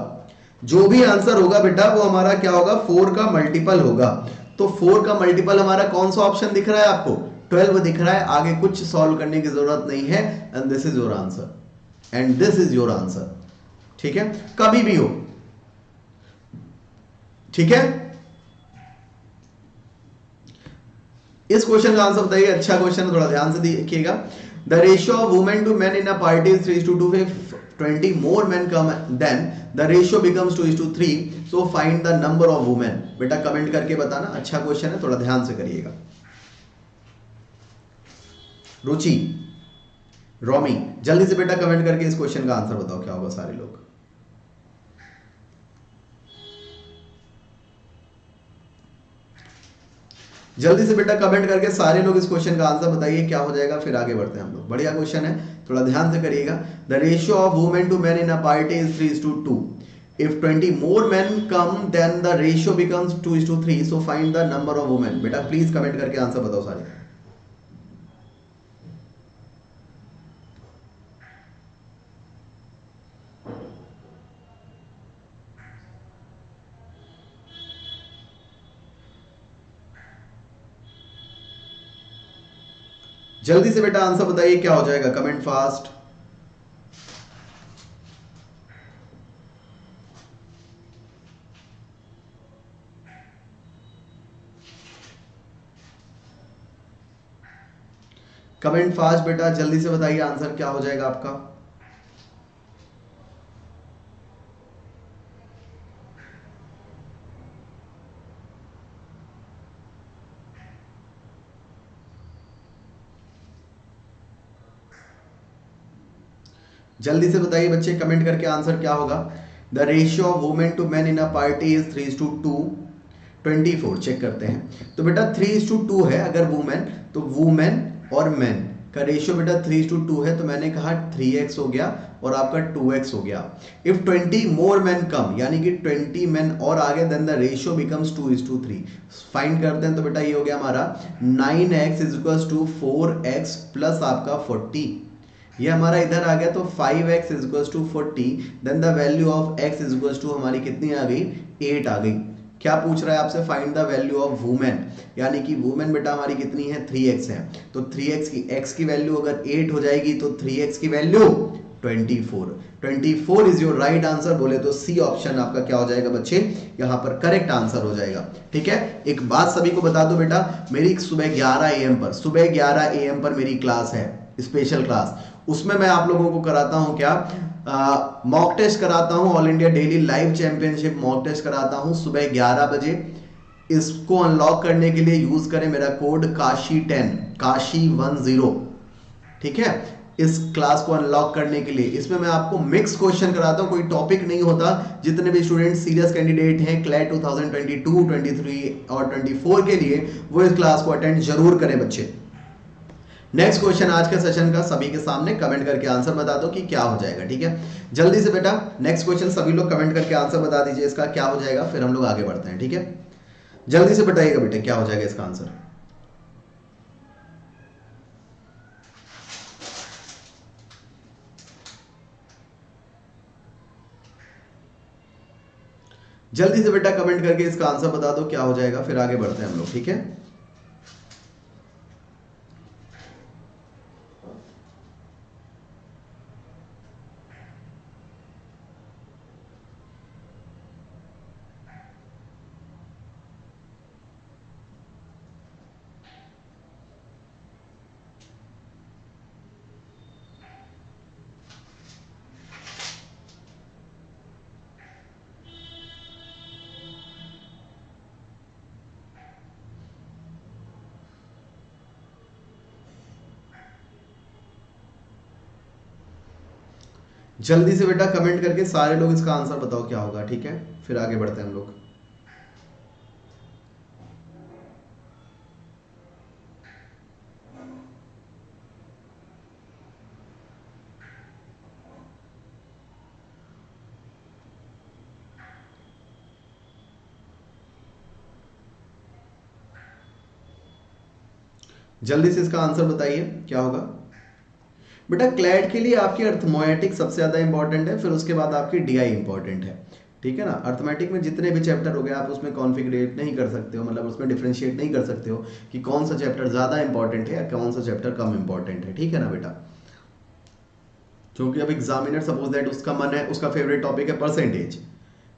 S1: जो भी आंसर होगा बेटा वो हमारा क्या होगा 4 का मल्टीपल होगा। तो 4 का मल्टीपल हमारा कौन सा ऑप्शन दिख रहा है आपको 12 दिख रहा है। आगे कुछ सॉल्व करने की जरूरत नहीं है and this is your answer, and this is your answer, ठीक है, कभी भी हो, ठीक है। इस क्वेश्चन का आंसर बताइए, अच्छा क्वेश्चन है, थोड़ा ध्यान से देखिएगा। The ratio of women to men in a party is 3:2। 20 more men come, then the ratio becomes 2:3. So find the number of women. बेटा कमेंट करके बताना, अच्छा क्वेश्चन है, थोड़ा ध्यान से करिएगा। रुचि, रोमी, जल्दी से बेटा कमेंट करके इस क्वेश्चन का आंसर बताओ क्या होगा सारे लोग। जल्दी से बेटा कमेंट करके सारे लोग इस क्वेश्चन का आंसर बताइए क्या हो जाएगा, फिर आगे बढ़ते हैं हम लोग। बढ़िया क्वेश्चन है, थोड़ा ध्यान से करिएगा। The ratio of women to men in a party is 3:2। If 20 more men come than the ratio becomes 2:3। So find the number of women. बेटा प्लीज कमेंट करके आंसर बताओ सारे। जल्दी से बेटा आंसर बताइए क्या हो जाएगा, कमेंट फास्ट। कमेंट फास्ट बेटा, जल्दी से बताइए आंसर क्या हो जाएगा आपका। जल्दी से बताइए बच्चे, कमेंट करके आंसर क्या होगा। The ratio of women to men in a party is 3:2। 24 check करते हैं। तो बेटा 3:2 है अगर वुमेन, तो वुमेन और मेन का रेशियो बेटा 3:2 है, तो मैंने कहा 3x हो गया और आपका 2x हो गया। इफ 20 मोर मेन कम, यानी कि 20 मेन और आगे, then the ratio becomes 2:3। Find करते हैं, तो बेटा ये हो गया हमारा 9x is equal to 4x plus आपका 40। ये हमारा इधर आ गया, तो 5x is equal to 40। Then the value of x is equal to हमारी कितनी आ गई 8 आ गई। क्या पूछ रहा है आपसे, find the value of women, यानी कि वुमेन बेटा हमारी कितनी है 3x है। तो 3x की x की वैल्यू अगर 8 हो जाएगी तो 3x की value 24। 24 is your right answer. बोले तो सी ऑप्शन आपका क्या हो जाएगा बच्चे, यहाँ पर करेक्ट आंसर हो जाएगा। ठीक है, एक बात सभी को बता दो बेटा, मेरी सुबह 11 AM पर, सुबह 11 AM पर मेरी क्लास है, स्पेशल क्लास। उसमें मैं आप लोगों को कराता हूं क्या, मॉक टेस्ट कराता हूं, all India daily live championship mock test कराता हूं सुबह 11 बजे। इसको अनलॉक करने के लिए यूज करें मेरा कोड काशी10 काशी10। ठीक है, इस क्लास को अनलॉक करने के लिए इसमें मैं आपको मिक्स क्वेश्चन कराता हूं, कोई टॉपिक नहीं होता। जितने भी स्टूडेंट सीरियस कैंडिडेट हैं क्लैट 2022, 23 और 24 के लिए, वो इस क्लास को अटेंड जरूर करें बच्चे। नेक्स्ट क्वेश्चन आज के सेशन का सभी के सामने कमेंट करके आंसर बता दो कि क्या हो जाएगा। ठीक है, जल्दी से बेटा नेक्स्ट क्वेश्चन सभी लोग कमेंट करके आंसर बता दीजिए इसका क्या हो जाएगा, फिर हम लोग आगे बढ़ते हैं। ठीक है, जल्दी से बताइएगा बेटे क्या हो जाएगा इसका आंसर। जल्दी से बेटा कमेंट करके इसका आंसर बता दो क्या हो जाएगा, फिर आगे बढ़ते हैं हम लोग, ठीक है। जल्दी से बेटा कमेंट करके सारे लोग इसका आंसर बताओ क्या होगा, ठीक है, फिर आगे बढ़ते हैं हम लोग। जल्दी से इसका आंसर बताइए क्या होगा। बेटा क्लैड के लिए आपकी अर्थमोएटिक सबसे ज्यादा इंपॉर्टेंट है, फिर उसके बाद आपकी डीआई इंपॉर्टेंट है, ठीक है ना। अर्थमेटिक में जितने भी चैप्टर हो गए आप उसमें कॉन्फिगरेट नहीं कर सकते हो, मतलब उसमें डिफरेंशिएट नहीं कर सकते हो कि कौन सा चैप्टर ज्यादा इंपॉर्टेंट है या कौन सा चैप्टर कम इंपॉर्टेंट है, ठीक है ना बेटा। क्योंकि अब एग्जामिनर सपोज दैट उसका मन है, उसका फेवरेट टॉपिक है परसेंटेज,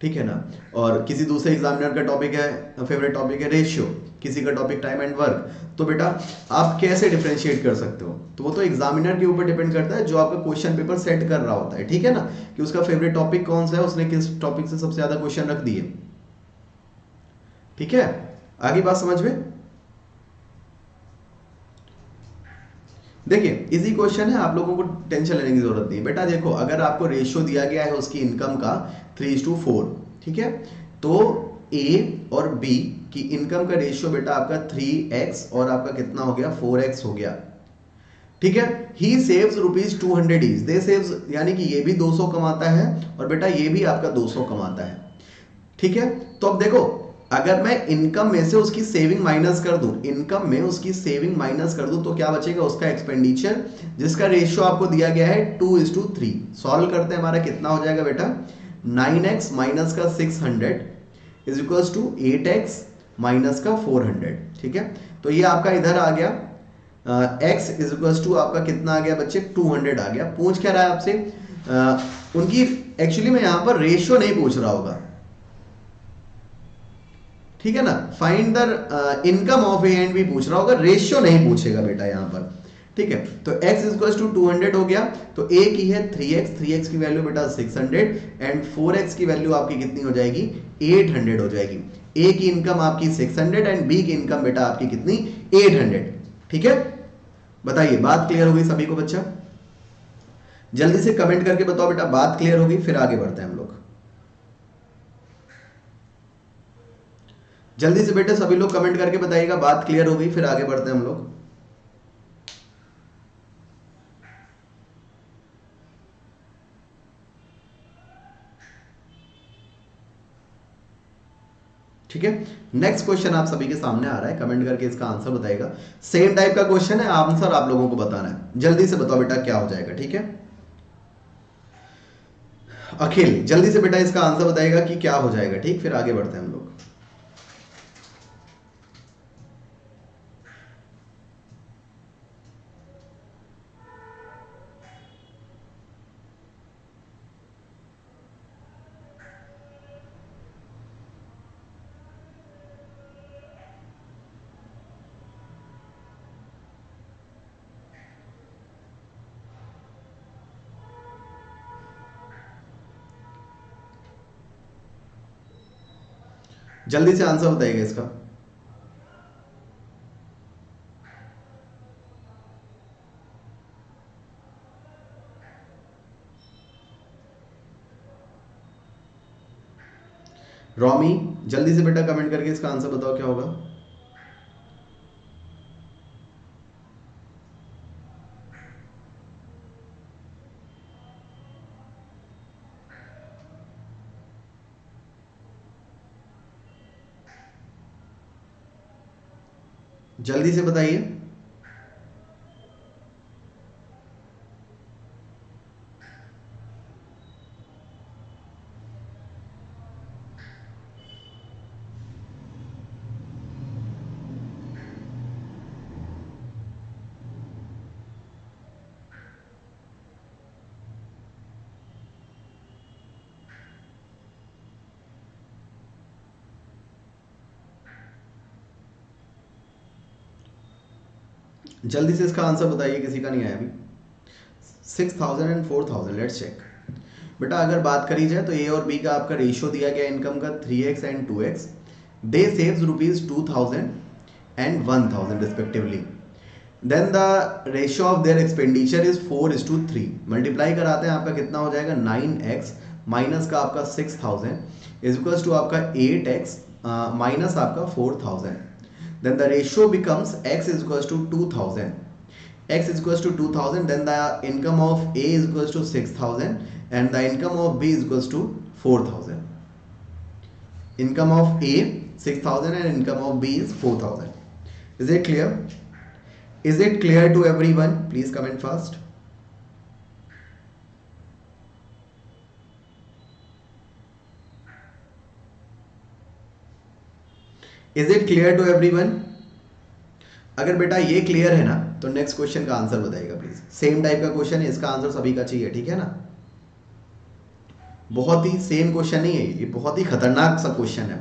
S1: ठीक है ना, और किसी दूसरे एग्जामिनर का टॉपिक है, फेवरेट टॉपिक है रेशियो, किसी का टॉपिक टाइम एंड वर्क, तो बेटा आप कैसे डिफरेंशिएट कर सकते हो, तो वो तो एग्जामिनर के ऊपर डिपेंड करता है जो आपका क्वेश्चन पेपर सेट कर रहा होता है, ठीक है ना, कि उसका फेवरेट टॉपिक कौन सा है, उसने किस टॉपिक से सबसे ज्यादा क्वेश्चन रख दिए, ठीक है। आगे बात समझ में। देखिए इजी क्वेश्चन है, आप लोगों को टेंशन लेने की जरूरत नहीं बेटा। देखो अगर आपको रेशियो दिया गया है उसकी इनकम का 3:4, ठीक है, तो ए और बी की इनकम का रेशियो बेटा आपका 3x और आपका कितना हो गया 4x हो गया, ठीक है। ही सेव्स ₹200 ईच, दे सेव्स यानी कि ये भी 200 कमाता है और बेटा ये भी आपका 200 कमाता है, ठीक है। तो अब देखो अगर मैं इनकम में से उसकी सेविंग माइनस कर दूं, इनकम में उसकी सेविंग माइनस कर दूं तो क्या बचेगा, उसका एक्सपेंडिचर, जिसका रेशियो आपको दिया गया है 2:3। सॉल्व करते हैं, हमारा कितना हो जाएगा बेटा 9x माइनस का 600 is equals to 8x minus का 400, ठीक है। तो ये आपका इधर आ गया x इज इक्वल्स टू आपका कितना आ गया बच्चे 200 आ गया। पूछ क्या रहा है आपसे उनकी, एक्चुअली में यहां पर रेशियो नहीं पूछ रहा होगा, ठीक है ना, find the income of A and B पूछ रहा होगा, रेशियो नहीं पूछेगा बेटा यहां पर, ठीक है। तो x इक्वल्स टू 200 हो गया, तो a की है 3x की वैल्यू बेटा 600 एंड 4x की वैल्यू आपकी कितनी हो जाएगी 800 हो जाएगी। a की इनकम आपकी 600 एंड b की इनकम बेटा आपकी कितनी 800, ठीक है। बताइए बात क्लियर हो गई सभी को बच्चा, जल्दी से कमेंट करके बताओ बेटा बात क्लियर होगी, फिर आगे बढ़ते हैं हम लोग। जल्दी से बेटे सभी लोग कमेंट करके बताइएगा बात क्लियर हो गई, फिर आगे बढ़ते हैं हम लोग। ठीक है, नेक्स्ट क्वेश्चन आप सभी के सामने आ रहा है, कमेंट करके इसका आंसर बताएगा। सेम टाइप का क्वेश्चन है, आंसर आप लोगों को बताना है, जल्दी से बताओ बेटा क्या हो जाएगा, ठीक है। अखिल जल्दी से बेटा इसका आंसर बताएगा कि क्या हो जाएगा, ठीक, फिर आगे बढ़ते हैं हम लोग। जल्दी से आंसर बताइएगा इसका। रॉमी जल्दी से बेटा कमेंट करके इसका आंसर बताओ क्या होगा। जल्दी से बताइए। जल्दी से इसका आंसर बताइए, किसी का नहीं आया अभी। 6,000 एंड 4,000, लेट्स चेक। बेटा अगर बात करी जाए तो ए और बी का आपका रेशियो दिया गया इनकम का 3x and 2x। They saves rupees 2,000 and 1,000 respectively. Then the ratio of their expenditure is 4:3। Multiply कराते हैं आपका कितना हो जाएगा, 9x माइनस का आपका 6,000 इज इक्वल्स टू आपका 8x माइनस आपका 4,000। Then the ratio becomes x is equals to 2,000, x is equals to 2,000, then the income of A is equals to 6,000 and the income of B is equals to 4,000. Income of A 6,000 and income of B is 4,000. Is it clear? Is it clear to everyone? Please comment first. Is it clear to everyone? अगर बेटा ये clear है ना तो next question का answer बताइएगा please. Same type का question है, इसका आंसर सभी का चाहिए, ठीक है ना। बहुत ही सेम क्वेश्चन नहीं है ये, बहुत ही खतरनाक सा क्वेश्चन है।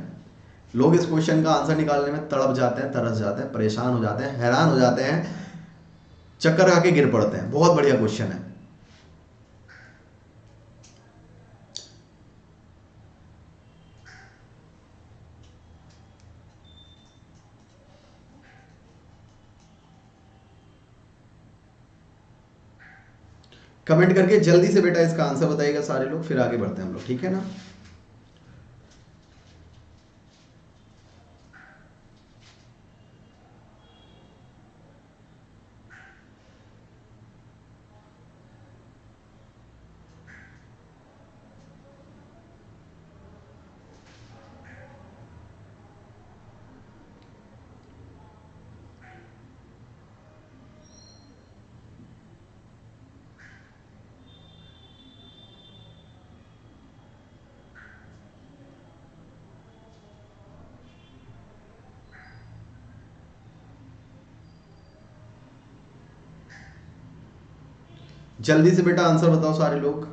S1: लोग इस क्वेश्चन का आंसर निकालने में तड़प जाते हैं, तरस जाते हैं, परेशान हो जाते हैं, हैरान हो जाते हैं, चक्कर खा के गिर पड़ते हैं। बहुत बढ़िया क्वेश्चन है। कमेंट करके जल्दी से बेटा इसका आंसर बताइएगा सारे लोग, फिर आगे बढ़ते हैं हम लोग, ठीक है ना। जल्दी से बेटा आंसर बताओ सारे लोग।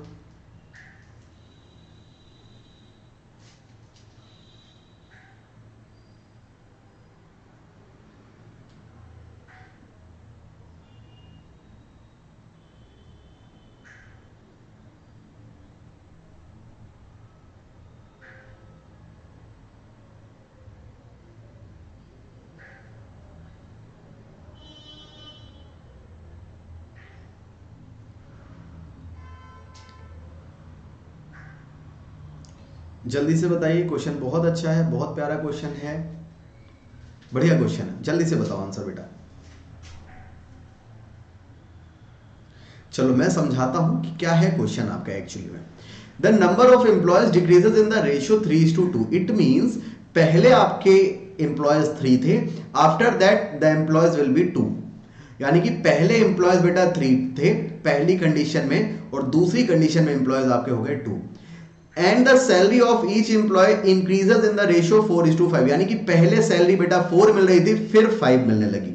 S1: जल्दी से बताइए, क्वेश्चन बहुत अच्छा है, बहुत प्यारा क्वेश्चन है, बढ़िया क्वेश्चन है। जल्दी से बताओ आंसर बेटा। चलो मैं समझाता हूं कि क्या है क्वेश्चन आपका एक्चुअली में। The number of employees decreases in the ratio 3:2। It means पहले आपके एम्प्लॉयज 3 थे, after that the employees will be 2। यानी कि पहले एम्प्लॉयज बेटा 3 थे पहली कंडीशन में, और दूसरी कंडीशन में एम्प्लॉयज आपके हो गए 2। And the salary of each employ increases in the ratio 4:5। यानी कि पहले सैलरी बेटा 4 मिल रही थी, फिर 5 मिलने लगी।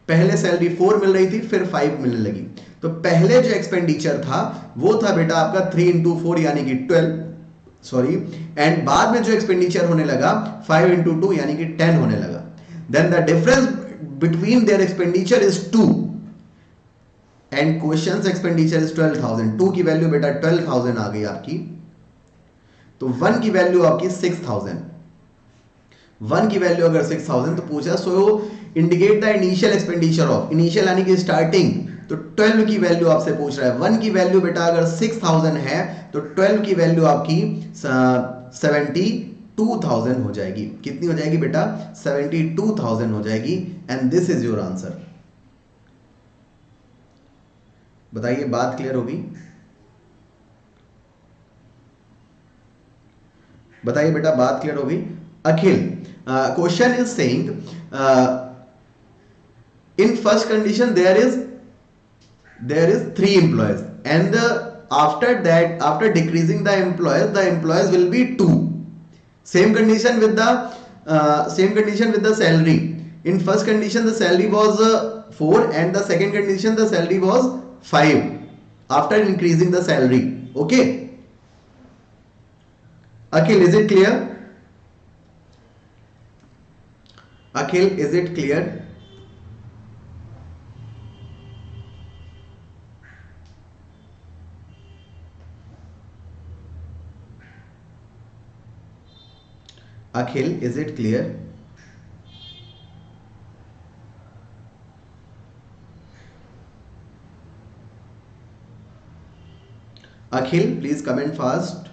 S1: पहले सैलरी 4 मिल रही थी, फिर 5 मिलने लगी। तो पहले जो एक्सपेंडिचर था वो था बेटा आपका 3 into 4 यानी कि 12, सॉरी, एंड बाद में जो एक्सपेंडिचर होने लगा 5 into 2 यानी कि 10 होने लगा। Then the difference between their expenditure is 2 and questions expenditure is 12,000। 2 की वैल्यू बेटा 12,000 आ गई आपकी, तो 1 की वैल्यू आपकी 6,000। 1 की वैल्यू अगर 6,000 तो पूछा so indicate the initial expenditure of, initial यानी कि स्टार्टिंग, तो 12 की वैल्यू आपसे पूछ रहा है। 1 की वैल्यू बेटा अगर 6,000 है तो 12 की वैल्यू आपकी 72,000 हो जाएगी। कितनी हो जाएगी बेटा, 72,000 हो जाएगी। And this is your answer. बताइए बात क्लियर होगी? बताइए बेटा बात क्लियर होगी? Akhil, question is saying in first condition there is 3 employees, and after that, after decreasing the employees will be 2. Same condition with the salary. In first condition the salary was 4, and the second condition the salary was 5 after increasing the salary. Okay, Akhil, is it clear? Akhil, is it clear? Akhil, is it clear? Akhil, please comment fast.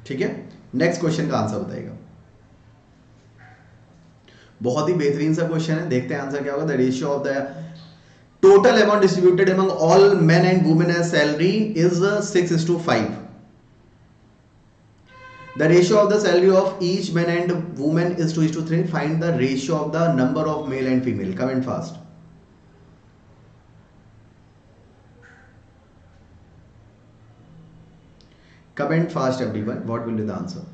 S1: ठीक है, next question का answer बताइएगा. बहुत ही बेहतरीन सा question है, देखते हैं आंसर क्या होगा. The ratio of the total amount distributed among all men and women as salary is 6:5. The ratio of the salary of each man and woman is 2:3. Find the ratio of the number of male and female. Comment fast. Comment fast, everyone. What will be the answer?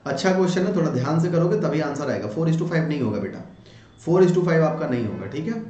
S1: अच्छा question है, थोड़ा ध्यान से करोगे तभी answer आएगा. 4:5 नहीं होगा बेटा, 4:5 आपका नहीं होगा. ठीक है,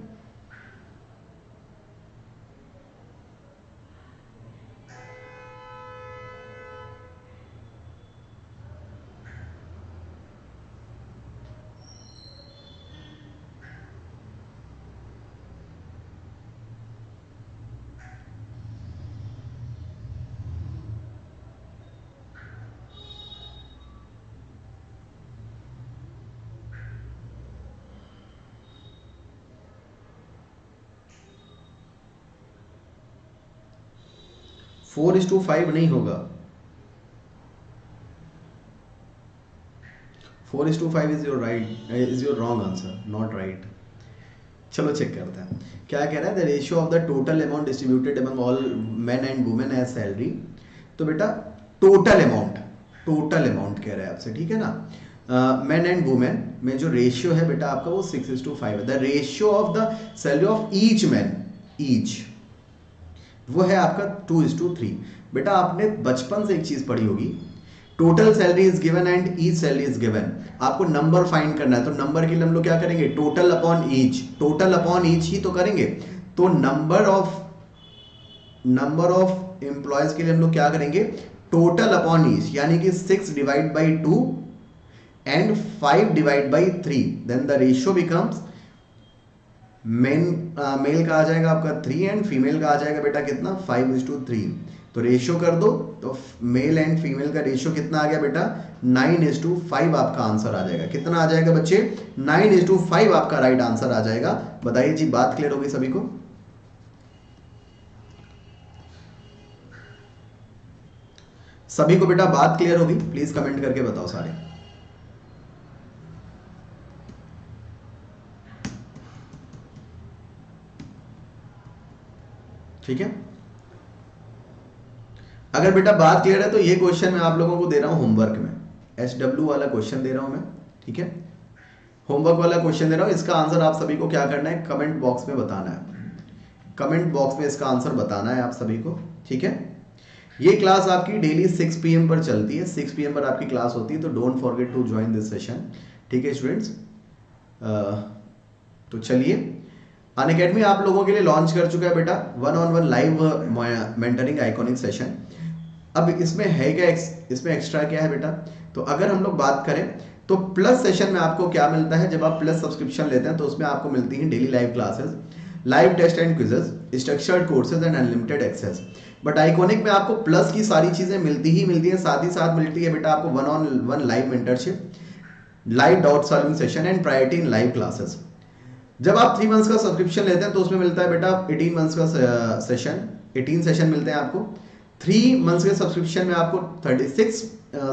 S1: फोर इज टू फाइव नहीं होगा. 4:5 is your right, is your wrong answer, not right. चलो चेक करते हैं क्या कह रहा है. The ratio of the total amount distributed among all men and women as salary. तो बेटा टोटल अमाउंट कह रहा है आपसे. ठीक है ना, मेन एंड वुमेन में जो रेशियो है बेटा आपका वो 6:5 है. The ratio of the salary of each man, each वो है आपका 2:3. बेटा आपने बचपन से एक चीज पढ़ी होगी, total salary is given and each salary is given. आपको नंबर फाइंड करना है, तो नंबर के लिए हम लोग क्या करेंगे, टोटल अपॉन ईच ही तो करेंगे. तो नंबर ऑफ एम्प्लॉयज के लिए हम लोग क्या करेंगे, टोटल अपॉन ईच, यानी कि 6/2 and 5/3. Then the ratio becomes male का आ जाएगा आपका 3 एंड फीमेल का आ जाएगा बेटा कितना, 5:3. तो रेशियो कर दो, तो मेल एंड फीमेल का रेशियो कितना आ गया बेटा, 9:5 आपका आंसर आ जाएगा. कितना आ जाएगा बच्चे, 9:5 आपका राइट आंसर आ जाएगा. बताइए जी, बात क्लियर होगी सभी को? सभी को बेटा बात क्लियर होगी? प्लीज कमेंट करके बताओ सारे. ठीक है, अगर बेटा बात क्लियर है तो ये क्वेश्चन मैं आप लोगों को दे रहा हूं होमवर्क में, SW वाला क्वेश्चन दे रहा हूं मैं. ठीक है, होमवर्क वाला क्वेश्चन दे रहा हूं. इसका आंसर आप सभी को क्या करना है, कमेंट बॉक्स में बताना है. कमेंट बॉक्स में इसका आंसर बताना है आप सभी को. ठीक है, ये क्लास आपकी डेली 6 PM पर चलती है. 6 PM पर आपकी क्लास होती है, तो don't forget to join this session. ठीक है स्टूडेंट्स, तो चलिए, अनअकैडमी आप लोगों के लिए लॉन्च कर चुका है बेटा 1-on-1 live mentoring iconic session. अब इसमें है क्या, इसमें एक्स्ट्रा क्या है बेटा, तो अगर हम लोग बात करें तो प्लस सेशन में आपको क्या मिलता है, जब आप प्लस सब्सक्रिप्शन लेते हैं तो उसमें आपको मिलती हैं daily live classes, live test and quizzes, structured courses and unlimited access. But iconic में आपको प्लस की सारी चीजें मिलती ही मिलती हैं, साथ ही साथ मिलती है बेटा आपको 1-on-1 live mentorship, live doubt solving session and priority in live classes. जब आप 3 मंथ्स का सब्सक्रिप्शन लेते हैं तो उसमें मिलता है बेटा 18 मंथ्स का सेशन, 18 सेशन मिलते हैं आपको। 3 मंथ्स के सब्सक्रिप्शन में आपको 36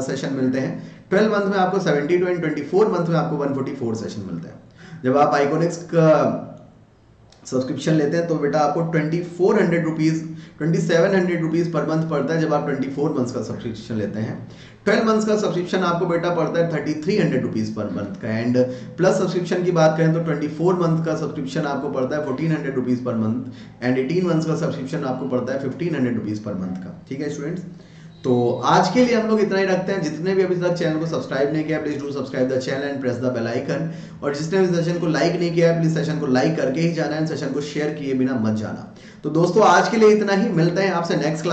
S1: सेशन मिलते हैं। 12 मंथ में आपको 72 एंड 24 मंथ में आपको 144 सेशन मिलते हैं। जब आप आइकॉनिक्स का सब्सक्रिप्शन लेते हैं तो बेटा आपको 2400 रुपीज 2700 रुपीज पर मंथ पड़ता है जब आप 24 मंथ्स का सब्सक्रिप्शन लेते हैं। 12 मंथ्स का सब्सक्रिप्शन आपको बेटा पड़ता है 3300 रुपीज पर मंथ का। एंड प्लस सब्सक्रिप्शन की बात करें तो 24 मंथ का सब्सक्रिप्शन आपको पड़ता है 1400 rupees per month and 18 months का सब्सक्रिप्शन आपको पड़ता है 1500 रुपीज पर मंथ का। ठीक है स्टूडेंट्स, तो आज के लिए हम लोग इतना ही रखते हैं। जितने भी अभी तक चैनल को सब्सक्राइब नहीं किया please do subscribe the channel and press the bell icon, और जिसने भी सेशन को लाइक नहीं किया प्लीज सेशन को लाइक करके ही जाना है, सेशन को शेयर किए बिना मत जाना। तो दोस्तों आज के लिए इतना ही, मिलते हैं आपसे नेक्स्ट क्लास।